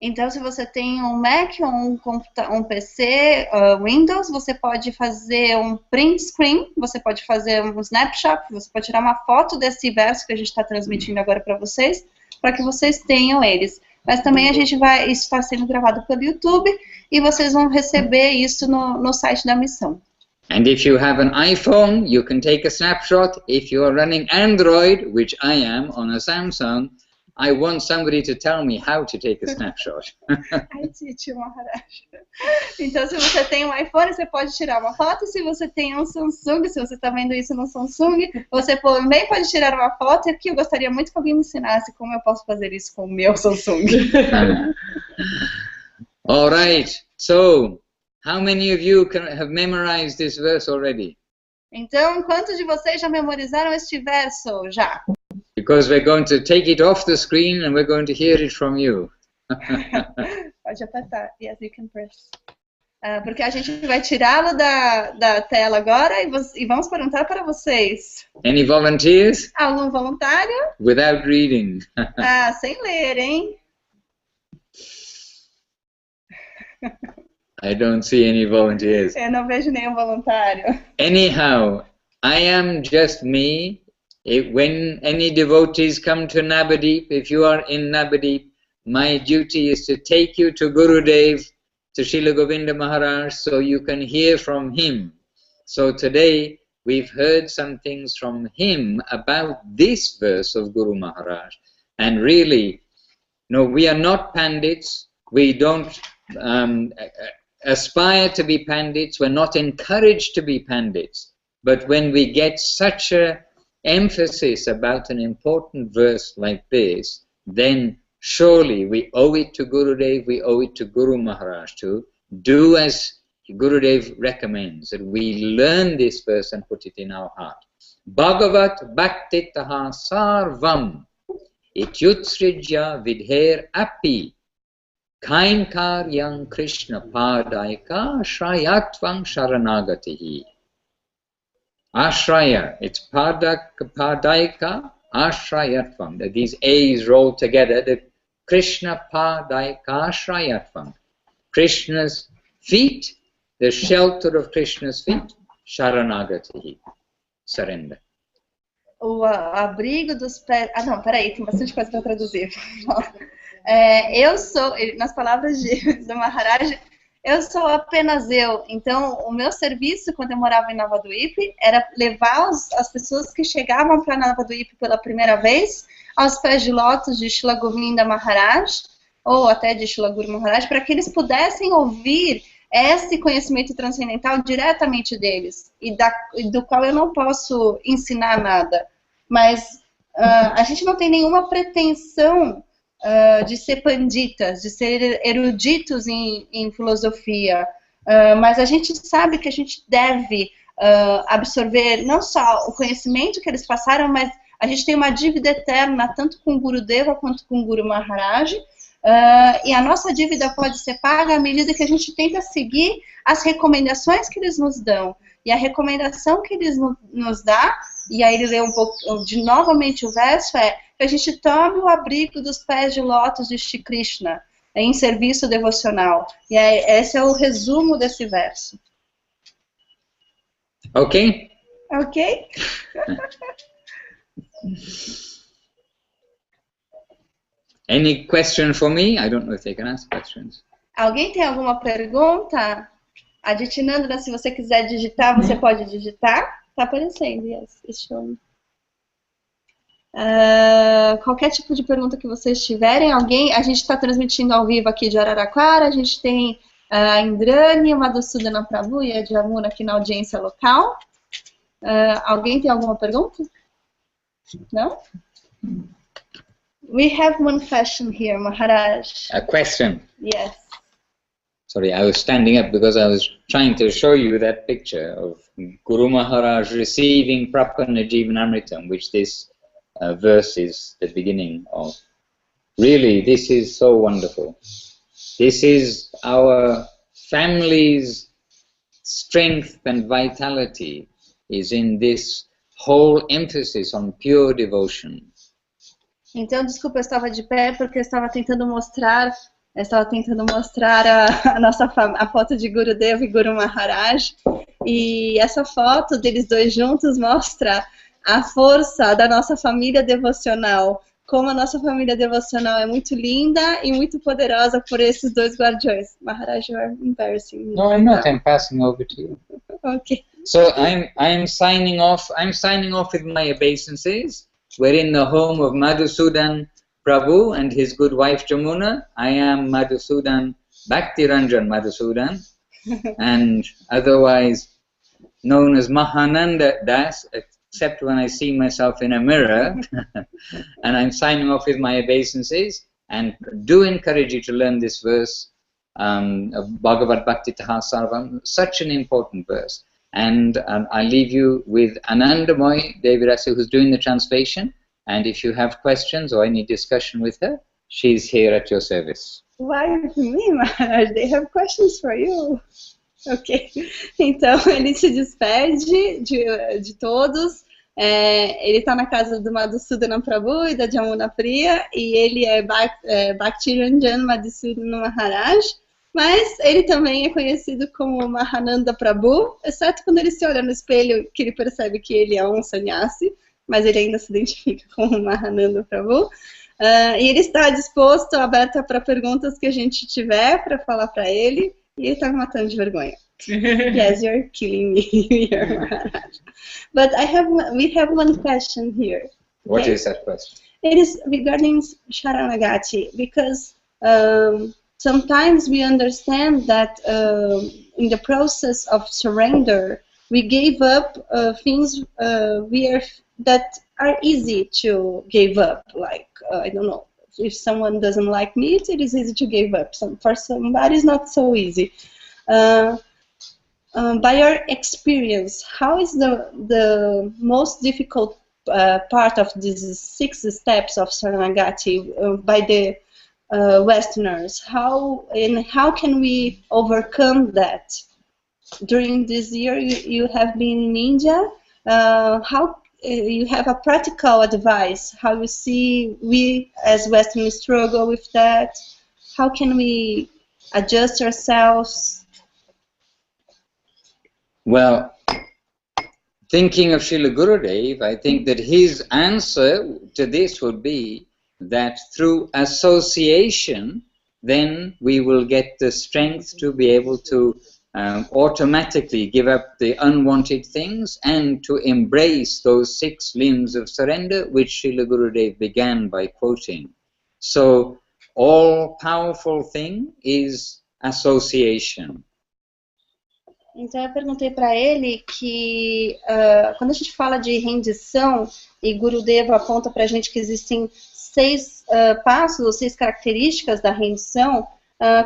Então, se você tem um Mac ou um PC, Windows, você pode fazer um print screen, você pode fazer um snapshot, você pode tirar uma foto desse verso que a gente está transmitindo agora para vocês, para que vocês tenham eles. Mas também isso está sendo gravado pelo YouTube e vocês vão receber isso no site da missão. And if you have an iPhone, you can take a snapshot. If you are running Android, which I am on a Samsung, I want somebody to tell me how to take a snapshot. I teach you, Maharaj. Então, se você tem um iPhone, você pode tirar uma foto. Se você tem um Samsung, se você está vendo isso no Samsung, você também pode tirar uma foto. E aqui eu gostaria muito que alguém me ensinasse como eu posso fazer isso com o meu Samsung. All right. So, how many of you have memorized this verse already? Então, quantos de vocês já memorizaram este verso? Já. Because we're going to take it off the screen and we're going to hear it from you. Pode apertar. Yes, you can press. Porque a gente vai tirá-lo da tela agora e vamos perguntar para vocês. Any volunteers? Algum voluntário? Without reading. Sem ler, hein? I don't see any volunteers. Eu não vejo nenhum voluntário. Anyhow, I am just me. When any devotees come to Navadip, if you are in Navadip, my duty is to take you to Gurudev, to Srila Govinda Maharaj, so you can hear from him. So today we've heard some things from him about this verse of Guru Maharaj. And really, no, we are not pandits. We don't aspire to be pandits, we're not encouraged to be pandits. But when we get such a emphasis about an important verse like this, then surely we owe it to Gurudev, we owe it to Guru Maharaj to do as Gurudev recommends, that we learn this verse and put it in our heart. Bhagavat bhaktitaha sarvam ityutsrijya vidher api kain karyang Krishna padaika shrayatvam sharanagatihi. Ashraya, it's padaika ashrayatvam. That these A's roll together, the Krishna padaika ashrayatvam. Krishna's feet, the shelter of Krishna's feet, sharanagatihi. Surrender. O abrigo dos pés... Ah, não, peraí, tem bastante coisa para traduzir. Eu sou, nas palavras do Maharaj, eu sou apenas eu. Então, o meu serviço, quando eu morava em Navadvip, era levar as pessoas que chegavam para Navadvip pela primeira vez aos pés de lótus de Srila Govinda Maharaj, ou até de Srila Guru Maharaj, para que eles pudessem ouvir esse conhecimento transcendental diretamente deles, e do qual eu não posso ensinar nada. Mas a gente não tem nenhuma pretensão de ser panditas, de ser eruditos em filosofia, mas a gente sabe que a gente deve absorver não só o conhecimento que eles passaram, mas a gente tem uma dívida eterna, tanto com o Gurudeva quanto com o Guru Maharaj, e a nossa dívida pode ser paga à medida que a gente tenta seguir as recomendações que eles nos dão. E a recomendação que eles nos dá, e aí ele lê um pouco de novamente o verso, é que a gente tome o abrigo dos pés de lótus de Shri Krishna em serviço devocional. E esse é o resumo desse verso. Ok? Ok? Any question for me? I don't know if they can ask questions. Alguém tem alguma pergunta? Aditinando, se você quiser digitar, você pode digitar. Está aparecendo, yes, it's showing. Qualquer tipo de pergunta que vocês tiverem, alguém, a gente está transmitindo ao vivo aqui de Araraquara, a gente tem a Indrani, o Madhusudana Prabhu e a Jamuna aqui na audiência local. Alguém tem alguma pergunta? Não? We have one question here, Maharaj. A question? Yes. Sorry, I was standing up because I was trying to show you that picture of Guru Maharaj receiving Prapana Jivanamritam, which this verse is the beginning of. Really, this is so wonderful. This is our family's strength and vitality is in this whole emphasis on pure devotion. Então, desculpa, eu estava de pé porque eu estava tentando mostrar a foto de Gurudeva e Guru Maharaj, e essa foto deles dois juntos mostra a força da nossa família devocional, como a nossa família devocional é muito linda e muito poderosa por esses dois guardiões. Maharaj, you are embarrassing me. No, I'm not. I'm passing over to you. Okay. So I'm signing off. I'm signing off with my obeisances. We're in the home of Madhusudana Prabhu and his good wife Jamuna. I am Madhusudan, Bhakti Ranjan Madhusudan, and otherwise known as Mahananda Das, except when I see myself in a mirror. And I'm signing off with my obeisances, and do encourage you to learn this verse of Bhagavat Bhakti Taha Sarvam, such an important verse. And I leave you with Anandamoy Devirasi, who's doing the translation. And if you have questions or any discussion with her, she's here at your service. Why me, Maharaj? They have questions for you. Ok. Então, ele se despede de todos. Ele está na casa do Madhusudana Prabhu e da Jamuna Priya. E ele é Bhakti Ranjan Madhusudana Maharaj. Mas ele também é conhecido como Mahananda Prabhu, exceto quando ele se olha no espelho, que ele percebe que ele é um sannyasi, mas ele ainda se identifica como Mahananda Prabhu. E ele está disposto, aberto para perguntas que a gente tiver para falar para ele, e ele está me matando de vergonha. Yes, you're killing me here, Maharaj. But we have one question here. Okay? What is that question? It is regarding Sharanagati, because sometimes we understand that in the process of surrender, we gave up things that are easy to give up. Like, I don't know, if someone doesn't like meat, it is easy to give up. For somebody, it's not so easy. By your experience, how is the most difficult part of these 6 steps of Saranagati by the Westerners? How can we overcome that? During this year, you have been in India. How you have a practical advice? How you see we as Westerners struggle with that? How can we adjust ourselves? Well, thinking of Srila Gurudev, I think that his answer to this would be that through association, then we will get the strength to be able to automatically give up the unwanted things and to embrace those 6 limbs of surrender, which Srila Gurudev began by quoting. So, all-powerful thing is association. Então eu perguntei para ele que quando a gente fala de rendição e Gurudeva aponta para a gente que existem 6 passos ou 6 características da rendição,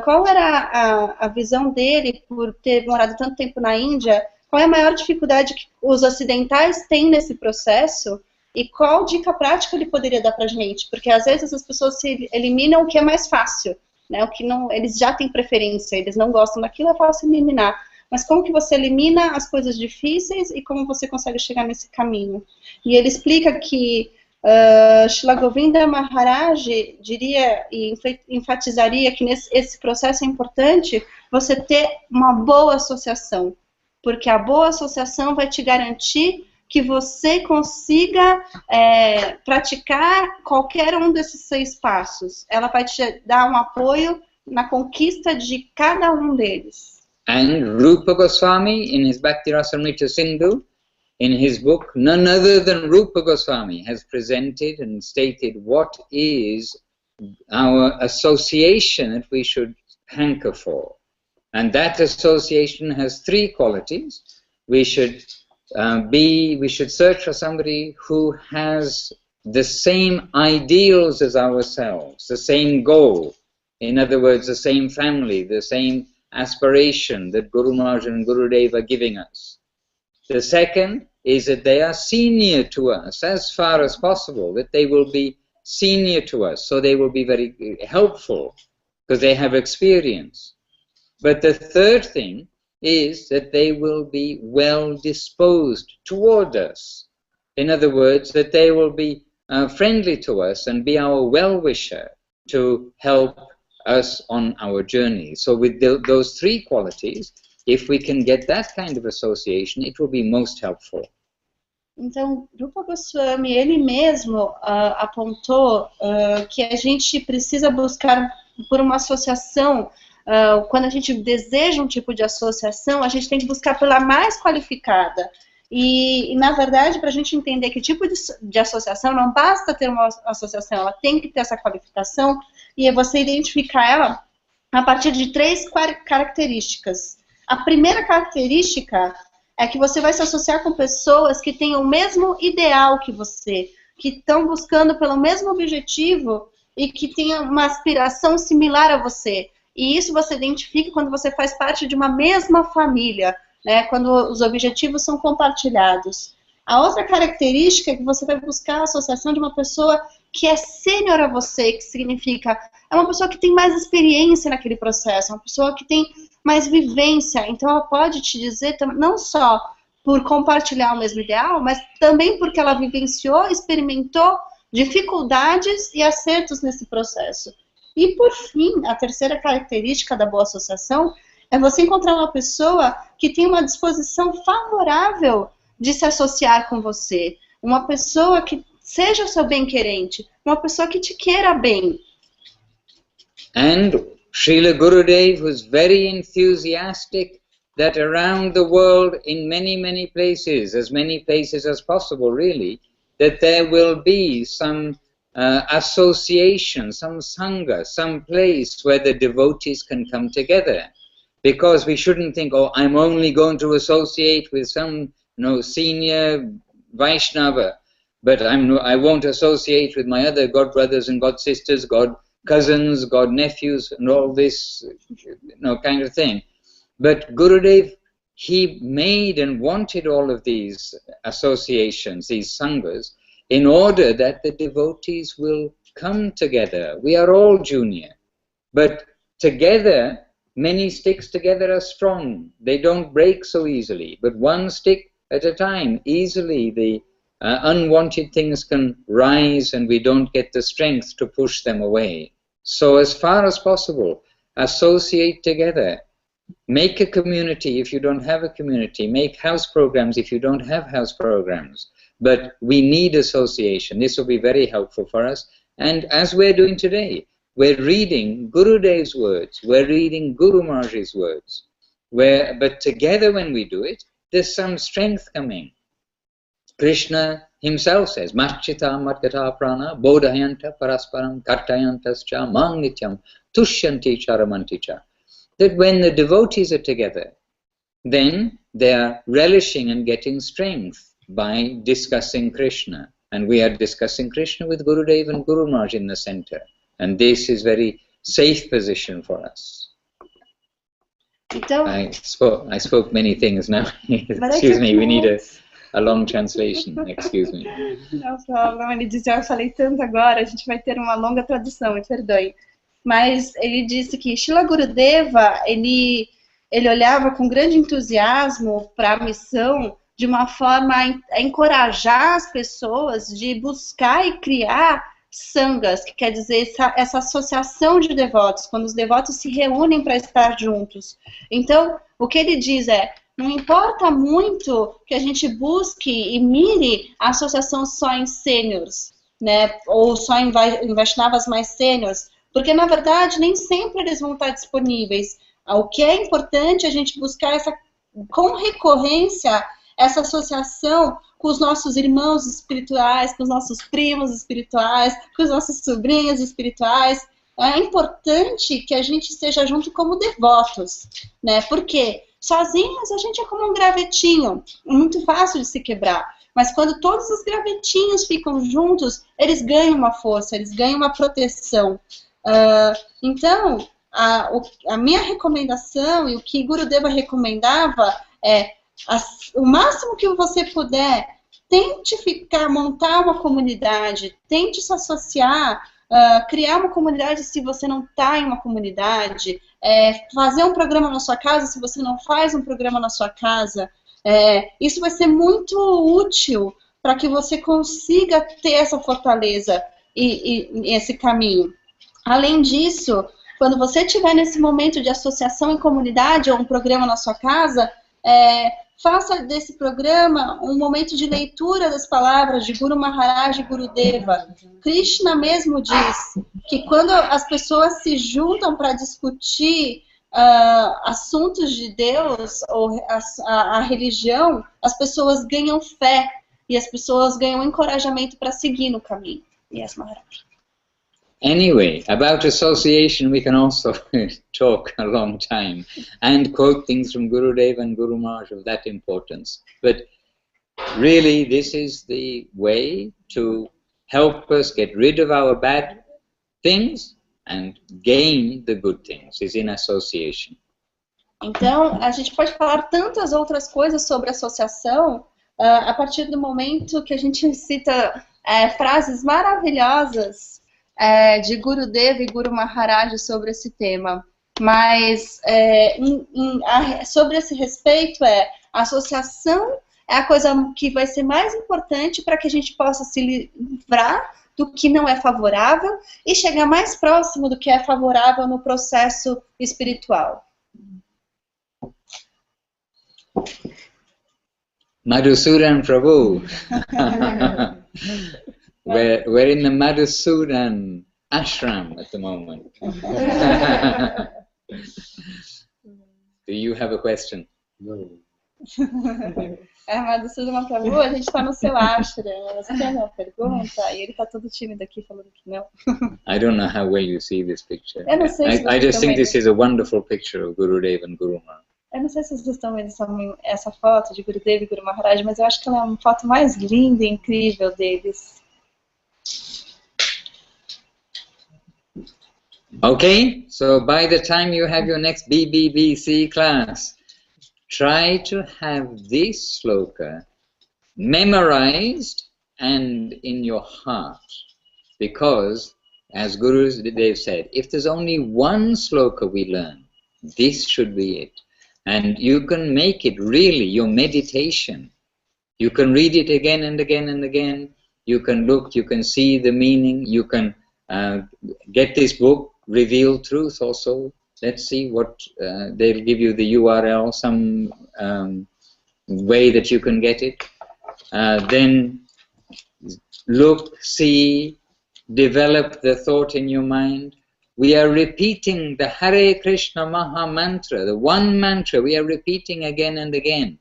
qual era a visão dele por ter morado tanto tempo na Índia? Qual é a maior dificuldade que os ocidentais têm nesse processo? E qual dica prática ele poderia dar para a gente? Porque às vezes as pessoas se eliminam o que é mais fácil, né? O que não, eles já têm preferência, eles não gostam daquilo, é fácil eliminar. Mas como que você elimina as coisas difíceis e como você consegue chegar nesse caminho? E ele explica que Srila Govinda Maharaj diria e enfatizaria que esse processo é importante você ter uma boa associação, porque a boa associação vai te garantir que você consiga praticar qualquer um desses 6 passos. Ela vai te dar um apoio na conquista de cada um deles. And Rupa Goswami, in his Bhakti Rasamrita Sindhu, in his book, none other than Rupa Goswami has presented and stated what is our association that we should hanker for. And that association has 3 qualities. We should search for somebody who has the same ideals as ourselves, the same goal. In other words, the same family, the same aspiration that Guru Maharaj and Gurudev are giving us. The second is that they are senior to us as far as possible, that they will be senior to us, so they will be very helpful because they have experience. But the third thing is that they will be well disposed toward us. In other words, that they will be friendly to us and be our well-wisher to help us on our journey. So with those 3 qualities, if we can get that kind of association, it will be most helpful. Então, Rupa Goswami, ele mesmo apontou que a gente precisa buscar por uma associação. Quando a gente deseja um tipo de associação, a gente tem que buscar pela mais qualificada. E na verdade, para a gente entender que tipo de associação, não basta ter uma associação, ela tem que ter essa qualificação, e é você identificar ela a partir de 3 características. A primeira característica é que você vai se associar com pessoas que têm o mesmo ideal que você, que estão buscando pelo mesmo objetivo e que têm uma aspiração similar a você. E isso você identifica quando você faz parte de uma mesma família, né, quando os objetivos são compartilhados. A outra característica é que você vai buscar a associação de uma pessoa que é sênior a você, que significa, é uma pessoa que tem mais experiência naquele processo, uma pessoa que tem mais vivência, então ela pode te dizer, não só por compartilhar o mesmo ideal, mas também porque ela vivenciou, experimentou dificuldades e acertos nesse processo. E por fim, a terceira característica da boa associação é você encontrar uma pessoa que tem uma disposição favorável de se associar com você, uma pessoa que seja o seu bem-querente, uma pessoa que te queira bem. And Srila Gurudev was very enthusiastic that around the world, in many, many places as possible really, that there will be some association, some sangha, some place where the devotees can come together. Because we shouldn't think, oh, I'm only going to associate with some senior Vaishnava, but I won't associate with my other god brothers and god sisters, god cousins, god nephews, and all this kind of thing. But Gurudev, he made and wanted all of these associations, these sanghas, in order that the devotees will come together. We are all junior, but together, many sticks together are strong. They don't break so easily, but one stick at a time, easily the unwanted things can rise and we don't get the strength to push them away. So as far as possible, associate together. Make a community if you don't have a community. Make house programs if you don't have house programs. But we need association. This will be very helpful for us. And as we're doing today, we're reading Gurudev's words. We're reading Guru Maharaj's words. But together when we do it, there's some strength coming. Krishna himself says, Machchita Madgata Prana Bodhayanta Parasparam Kartayantascha Mang Nityam Tushyanti Charamanti Cha. That when the devotees are together, then they are relishing and getting strength by discussing Krishna. And we are discussing Krishna with Gurudev and Guru Maharaj in the center. And this is very safe position for us. I spoke many things now. Excuse me, we need a long translation. Excuse me. Não problema, ele disse, eu falei tanto agora, a gente vai ter uma longa tradução, me perdoe. Mas ele disse que Srila Gurudeva, ele olhava com grande entusiasmo para a missão, de uma forma a encorajar as pessoas de buscar e criar sanghas, que quer dizer essa associação de devotos, quando os devotos se reúnem para estar juntos. Então, o que ele diz é, não importa muito que a gente busque e mire a associação só em sêniors, né, ou só em Vaishnavas mais sêniors, porque, na verdade, nem sempre eles vão estar disponíveis. O que é importante é a gente buscar com recorrência essa associação com os nossos irmãos espirituais, com os nossos primos espirituais, com os nossos sobrinhos espirituais. É importante que a gente esteja junto como devotos, né? Porque sozinhos a gente é como um gravetinho, muito fácil de se quebrar. Mas quando todos os gravetinhos ficam juntos, eles ganham uma força, eles ganham uma proteção. Então, a minha recomendação e o que Gurudeva recomendava é o máximo que você puder, tente montar uma comunidade, tente se associar, criar uma comunidade se você não está em uma comunidade, fazer um programa na sua casa se você não faz um programa na sua casa. Isso vai ser muito útil para que você consiga ter essa fortaleza e esse caminho. Além disso, quando você estiver nesse momento de associação em comunidade ou um programa na sua casa, faça desse programa um momento de leitura das palavras de Guru Maharaj e Gurudeva. Krishna mesmo diz que quando as pessoas se juntam para discutir assuntos de Deus ou a religião, as pessoas ganham fé e as pessoas ganham encorajamento para seguir no caminho. Yes, Maharaj. Anyway, about association we can also talk a long time and quote things from Gurudev and Guru Maharaj of that importance. But really this is the way to help us get rid of our bad things and gain the good things, is in association. Então, a gente pode falar tantas outras coisas sobre associação a partir do momento que a gente cita frases maravilhosas de Gurudeva e Guru Maharaj sobre esse tema. Mas sobre esse respeito a associação é a coisa que vai ser mais importante para que a gente possa se livrar do que não é favorável e chegar mais próximo do que é favorável no processo espiritual. Madhusudana Prabhu. We're in the Madhusudana ashram at the moment. Do you have a question? No. Madhusudana Prabhu, a gente está no seu ashram. Você tem alguma pergunta? E ele está todo tímido aqui, falando que não. I don't know how well you see this picture. Eu não sei se I just think this is a wonderful picture of Gurudev and Guru Maharaj. Eu não sei se vocês estão vendo essa foto de Gurudev e Guru Maharaj, mas eu acho que ela é uma foto mais linda e incrível deles. Okay, so by the time you have your next BBBC class, try to have this sloka memorized and in your heart. Because, as Guru Dev said, if there's only one sloka we learn, this should be it. And you can make it really your meditation. You can read it again and again and again. You can look, you can see the meaning. You can get this book, Revealed Truth, also. Let's see what, they'll give you the URL, some way that you can get it. Then look, see, develop the thought in your mind. We are repeating the Hare Krishna Maha Mantra, the one mantra we are repeating again and again.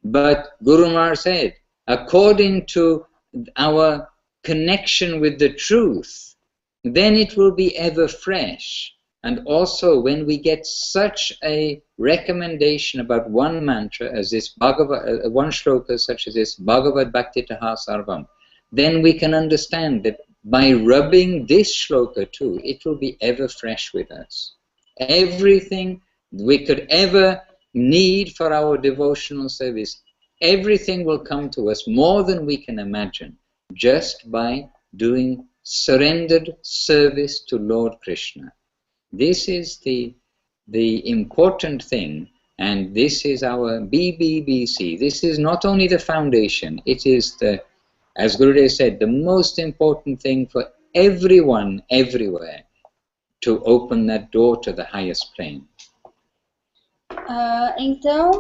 But Guru Maharaj said, according to our connection with the truth, then it will be ever fresh. And also when we get such a recommendation about one mantra as this one shloka such as this Bhagavad Bhakti Taha Sarvam, then we can understand that by rubbing this shloka too, it will be ever fresh with us. Everything we could ever need for our devotional service, everything will come to us more than we can imagine, just by doing surrendered service to Lord Krishna. This is the important thing, and this is our BBBC. This is not only the foundation, it is the, as Gurudev said, the most important thing for everyone, everywhere, to open that door to the highest plane. Então,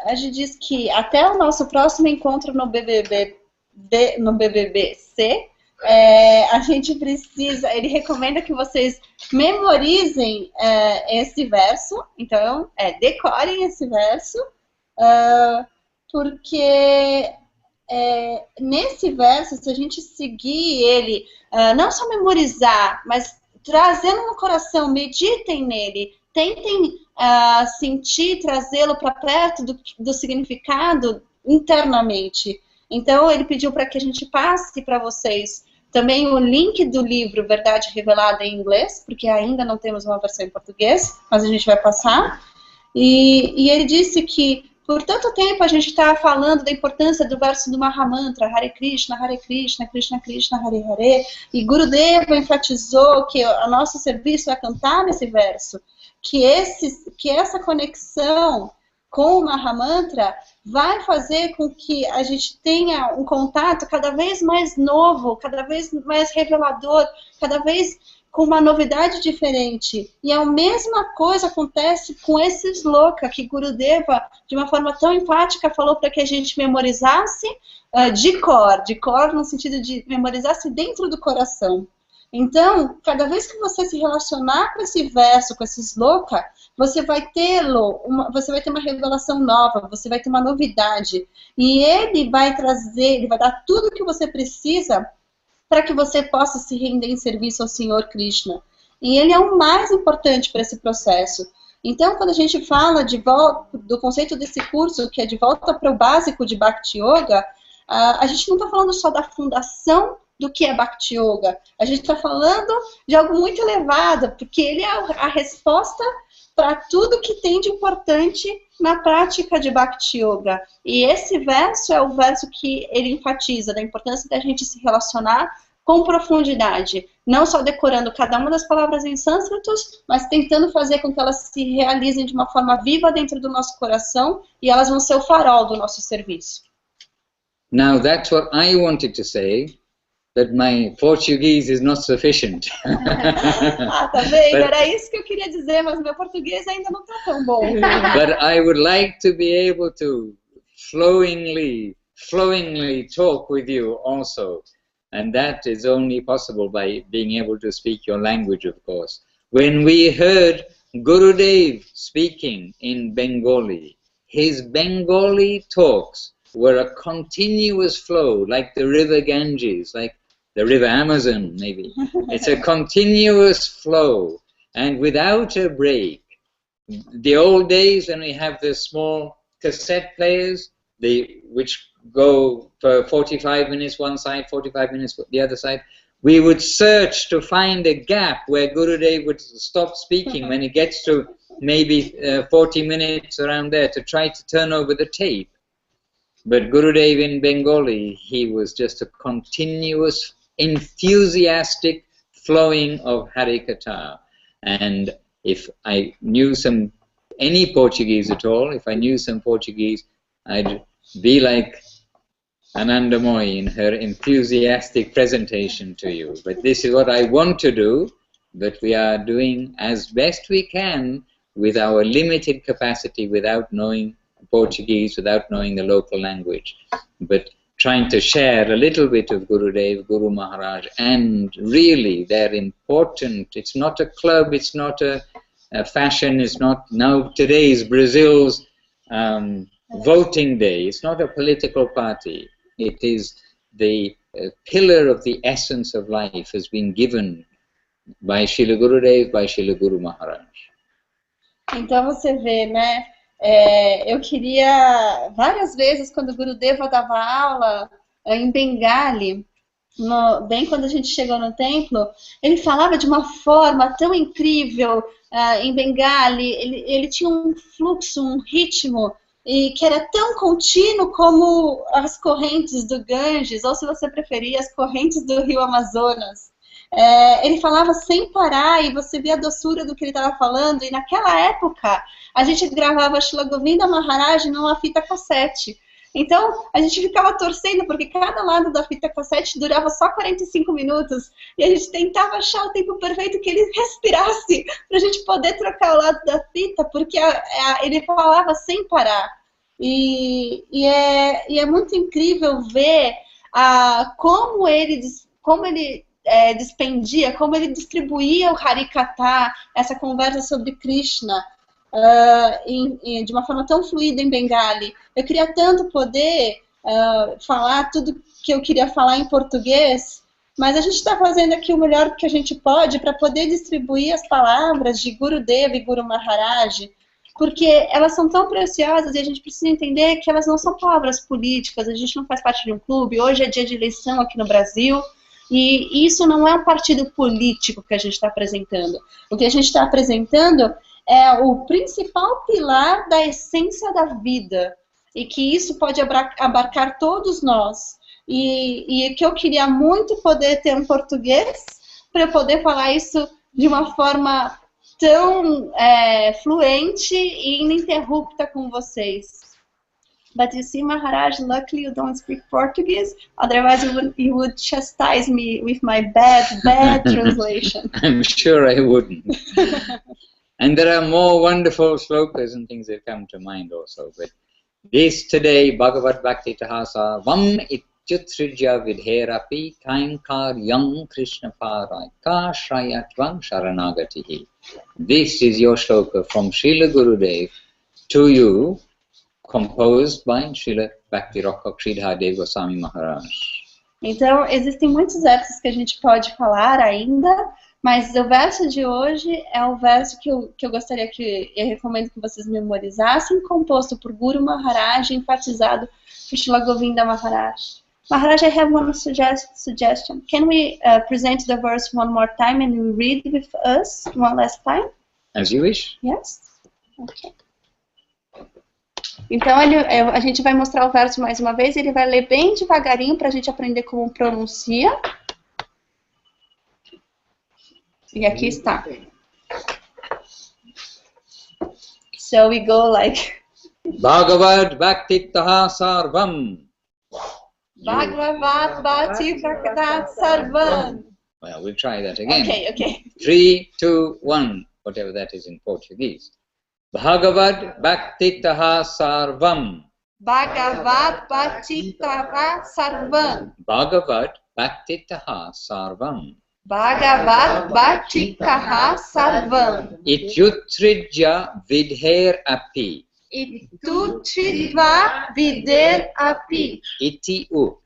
a gente diz que até o nosso próximo encontro no BBB, no BBBC, a gente precisa, ele recomenda que vocês memorizem esse verso, então, decorem esse verso, porque nesse verso, se a gente seguir ele, não só memorizar, mas trazendo no coração, meditem nele, tentem sentir, trazê-lo para perto do significado internamente. Então, ele pediu para que a gente passe para vocês também o link do livro Verdade Revelada em inglês, porque ainda não temos uma versão em português, mas a gente vai passar. E ele disse que por tanto tempo a gente está falando da importância do verso do Mahamantra, Hare Krishna, Krishna Krishna, Hare Hare, e Gurudeva enfatizou que o nosso serviço é cantar nesse verso, que essa conexão com o Mahamantra vai fazer com que a gente tenha um contato cada vez mais novo, cada vez mais revelador, cada vez com uma novidade diferente. E a mesma coisa acontece com esse sloka que Gurudeva, de uma forma tão enfática, falou para que a gente memorizasse de cor no sentido de memorizasse dentro do coração. Então, cada vez que você se relacionar com esse verso, com esse sloka, você vai ter uma revelação nova, você vai ter uma novidade. E ele vai trazer, ele vai dar tudo o que você precisa para que você possa se render em serviço ao Senhor Krishna. E ele é o mais importante para esse processo. Então, quando a gente fala do conceito desse curso, que é de volta para o básico de Bhakti Yoga, a gente não está falando só da fundação do que é Bhakti Yoga. A gente está falando de algo muito elevado, porque ele é a resposta para tudo que tem de importante na prática de Bhakti Yoga. E esse verso é o verso que ele enfatiza, da importância da gente se relacionar com profundidade, não só decorando cada uma das palavras em sânscritos, mas tentando fazer com que elas se realizem de uma forma viva dentro do nosso coração, e elas vão ser o farol do nosso serviço. Now that's what I wanted to say, but my Portuguese is not sufficient. Tá vendo? Era isso que eu queria dizer, mas meu português ainda não está tão bom. But I would like to be able to flowingly talk with you also. And that is only possible by being able to speak your language, of course. When we heard Gurudev speaking in Bengali, his Bengali talks were a continuous flow, like the river Ganges, like the river Amazon, maybe. It's a continuous flow, and without a break. The old days when we have the small cassette players, which go for 45 minutes one side, 45 minutes the other side, we would search to find a gap where Gurudev would stop speaking when it gets to maybe 40 minutes around there, to try to turn over the tape. But Gurudev in Bengali, he was just a continuous, enthusiastic flowing of Harikatha. And if I knew any Portuguese at all, if I knew some Portuguese, I'd be like Anandamoy in her enthusiastic presentation to you. But this is what I want to do, but we are doing as best we can with our limited capacity, without knowing Portuguese, without knowing the local language, but trying to share a little bit of Gurudev, Guru Maharaj, and really they're important. It's not a club, it's not a fashion, it's not, now today is Brazil's voting day, it's not a political party. It is the pillar of the essence of life has been given by Srila Gurudev, by Srila Guru Maharaj. Então você vê, né? Eu queria, várias vezes, quando o Gurudeva dava aula em Bengali, bem quando a gente chegou no templo, ele falava de uma forma tão incrível em Bengali, ele tinha um fluxo, um ritmo, e que era tão contínuo como as correntes do Ganges, ou se você preferir, as correntes do rio Amazonas. Ele falava sem parar e você via a doçura do que ele estava falando, e naquela época a gente gravava Srila Govinda Maharaj numa fita cassete. Então a gente ficava torcendo porque cada lado da fita cassete durava só 45 minutos e a gente tentava achar o tempo perfeito que ele respirasse para a gente poder trocar o lado da fita, porque ele falava sem parar. E é muito incrível ver como ele despendia, como ele distribuía o Harikatha, essa conversa sobre Krishna, de uma forma tão fluida em Bengali. Eu queria tanto poder falar tudo que eu queria falar em português, mas a gente está fazendo aqui o melhor que a gente pode para poder distribuir as palavras de Gurudeva e Guru Maharaj, porque elas são tão preciosas e a gente precisa entender que elas não são palavras políticas, a gente não faz parte de um clube, hoje é dia de eleição aqui no Brasil, e isso não é um partido político que a gente está apresentando. O que a gente está apresentando é o principal pilar da essência da vida, e que isso pode abarcar todos nós. E que eu queria muito poder ter um português para eu poder falar isso de uma forma tão fluente e ininterrupta com vocês. But you see, Maharaj, luckily you don't speak Portuguese, otherwise you would chastise me with my bad translation. I'm sure I wouldn't. And there are more wonderful slokas and things that come to mind also. But this today, Bhagavad Bhakti Tahasa, Vam Ityutrija Vidherapi Kainkar Yang Krishna Parai Ka Shrayatvam Sharanagatihi. This is your sloka from Srila Gurudev to you, composed by Srila Bhakti Rakkhak Sridhar Goswami Maharaj. Então, existem muitos versos que a gente pode falar ainda, mas o verso de hoje é o verso que eu gostaria que eu recomendo que vocês memorizassem, composto por Guru Maharaj, enfatizado por Srila Govinda Maharaj. Maharaj, I have one suggestion. Can we present the verse one more time and you read with us one last time? As you wish. Yes? Okay. Então, a gente vai mostrar o verso mais uma vez, ele vai ler bem devagarinho para a gente aprender como pronuncia. E aqui está. So we go like... Bhagavad Bhakti Taha Sarvam. Bhagavad Bhakti Taha Sarvam. Well, we'll try that again. Okay. 3, 2, 1, whatever that is in Portuguese. Bhagavad Bhakti Taha Sarvam. Bhagavad Bhakti Taha Sarvam. Bhagavad Bhakti Taha Sarvam. Bhagavad Bhakti Taha Sarvam. Ityutrija Vidher Api. Itutridva vider api.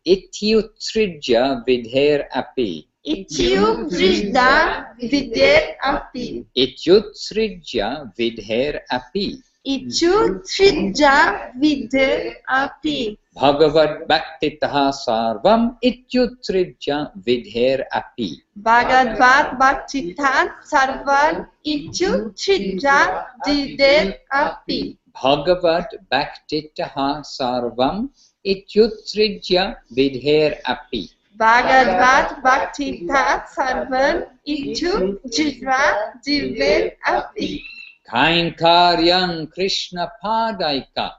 Ityutridja vidher api. Ityutridva vider api. Ityutridja vidher api. Ityutridva vider api. Bhagavad Bhaktitaha Sarvam Ityutridja vidher api. Bhagavad Bhaktitat Sarvan Ityutridva vider api. Bhagavad Bhaktitaha Sarvam Ityutridja vidher api. Bhagavad Bhaktitat Sarvan Ityutridva vider api. Kainkaryam Krishna Padaika.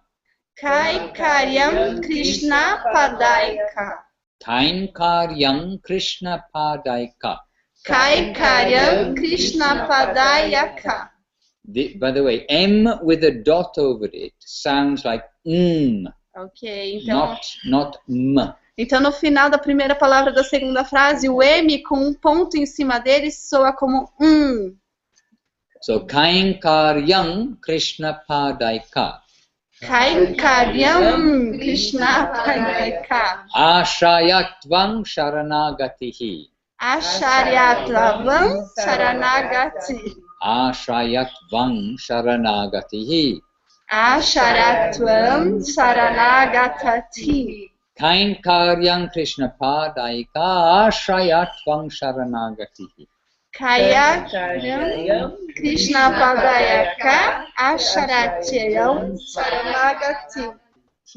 Kaikaryam Krishna Padaika. Kainkaryam Krishna Padaika. Kaikaryam Krishna Padayaka. By the way, M with a dot over it sounds like Ok, então... not M. Então, no final da primeira palavra da segunda frase, o M com um ponto em cima dele soa como So, Kainkaryam Krishna Padaika. Kaikaryam Krishna Padaika. Ashrayatvam Sharanagatihi. Asharyatvam Sharanagati. Ashrayatvam Sharanagatihi. Asharatvam Sharanagati. Kainkaryam Krishna Padaika Ashrayatvam Sharanagatihi. Kaikaryam Krishna Padayaka. Asharatyam Sharanagati.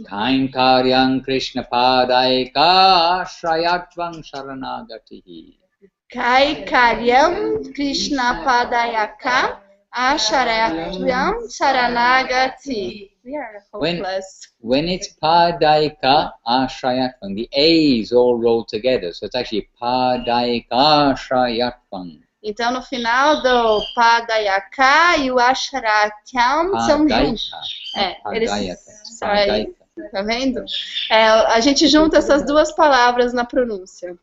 Kainkaryam Krishna Padaika Ashrayatvam Sharanagatihi. Kaikaryam Krishna Padayaka. Asharatyam Sharanagati. We are hopeless. When it's Padaika Ashrayatvam, the A is all rolled together. So it's actually Padaika Ashrayatvam. Então, no final do Padayaka e o Asharatyam são juntos. Eles são aí, tá vendo? A gente junta essas duas palavras na pronúncia.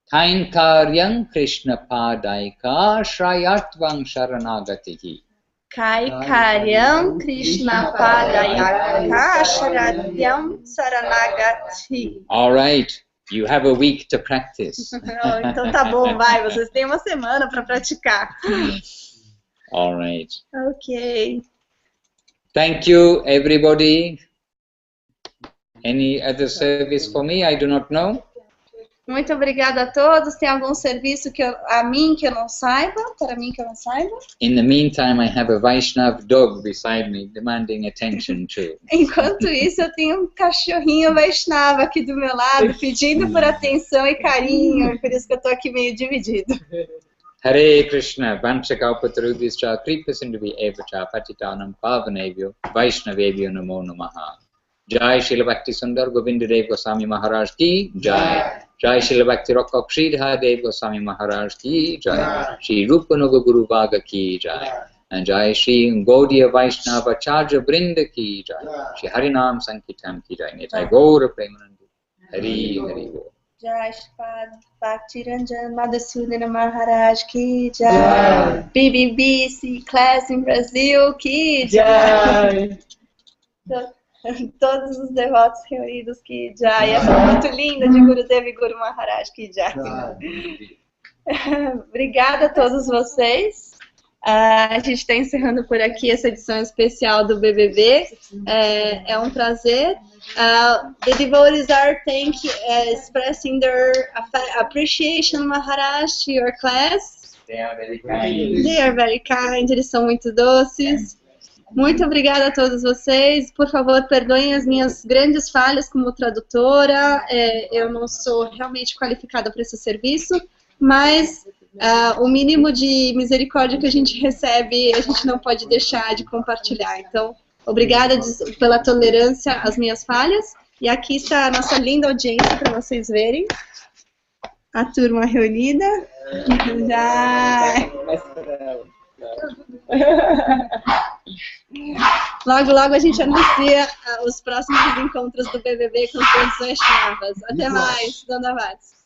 Kainkaryam Krishna Padaika Ashrayatvam Sharanagatihi. Kaikaryam Krishna Padayaka Asharatyam Sharanagati. All right, you have a week to practice. Então tá bom, vai, vocês têm uma semana para praticar. All right. Ok. Thank you, everybody. Any other service for me? I do not know. Muito obrigada a todos. Tem algum serviço que para mim que eu não saiba? In the meantime, I have a Vaishnav dog beside me demanding attention too. Enquanto isso, eu tenho um cachorrinho Vaishnava aqui do meu lado pedindo por atenção e carinho. Por isso que eu estou aqui meio dividido. Hare Krishna, Vanchakapatarubhischa, Kripasinduvi Evacha, Patitanam Pavanevyo, Vaishnavevyo Namo Namaha. Jai Srila Bhakti Sundar Govinda Dev Goswami Maharaj ki Jai. Jai Srila Bhakti Rakkhak Sridhar Dev Goswami Maharaj ki Jai. Shri Rupanuga Guru Bhaga ki Jai. And Jai Shri Gaudiya Vaishnava Charja Brinda ki Jai. Shri Harinam Sankirtan ki Jai. Nitai Gaura Premanandi. Hari Hari Bo. Jai Sripad Bhakti Ranjan Madhusudana Maharaj ki Jai. BBB class in Brasil ki Jai. Todos os devotos reunidos que já, e essa foto linda de Gurudev e Guru Maharaj que já. Obrigada a todos vocês. A gente está encerrando por aqui essa edição especial do BBB. É um prazer. The devotees are expressing their appreciation, Maharaj, to your class. They are very kind. They are very kind. Eles são muito doces. Muito obrigada a todos vocês. Por favor, perdoem as minhas grandes falhas como tradutora. Eu não sou realmente qualificada para esse serviço, mas o mínimo de misericórdia que a gente recebe, a gente não pode deixar de compartilhar. Então, obrigada pela tolerância às minhas falhas. E aqui está a nossa linda audiência para vocês verem. A turma reunida. Já... Logo, logo a gente anuncia os próximos encontros do BBB com os grandes Vaishnavas. Até mais, Dandavats.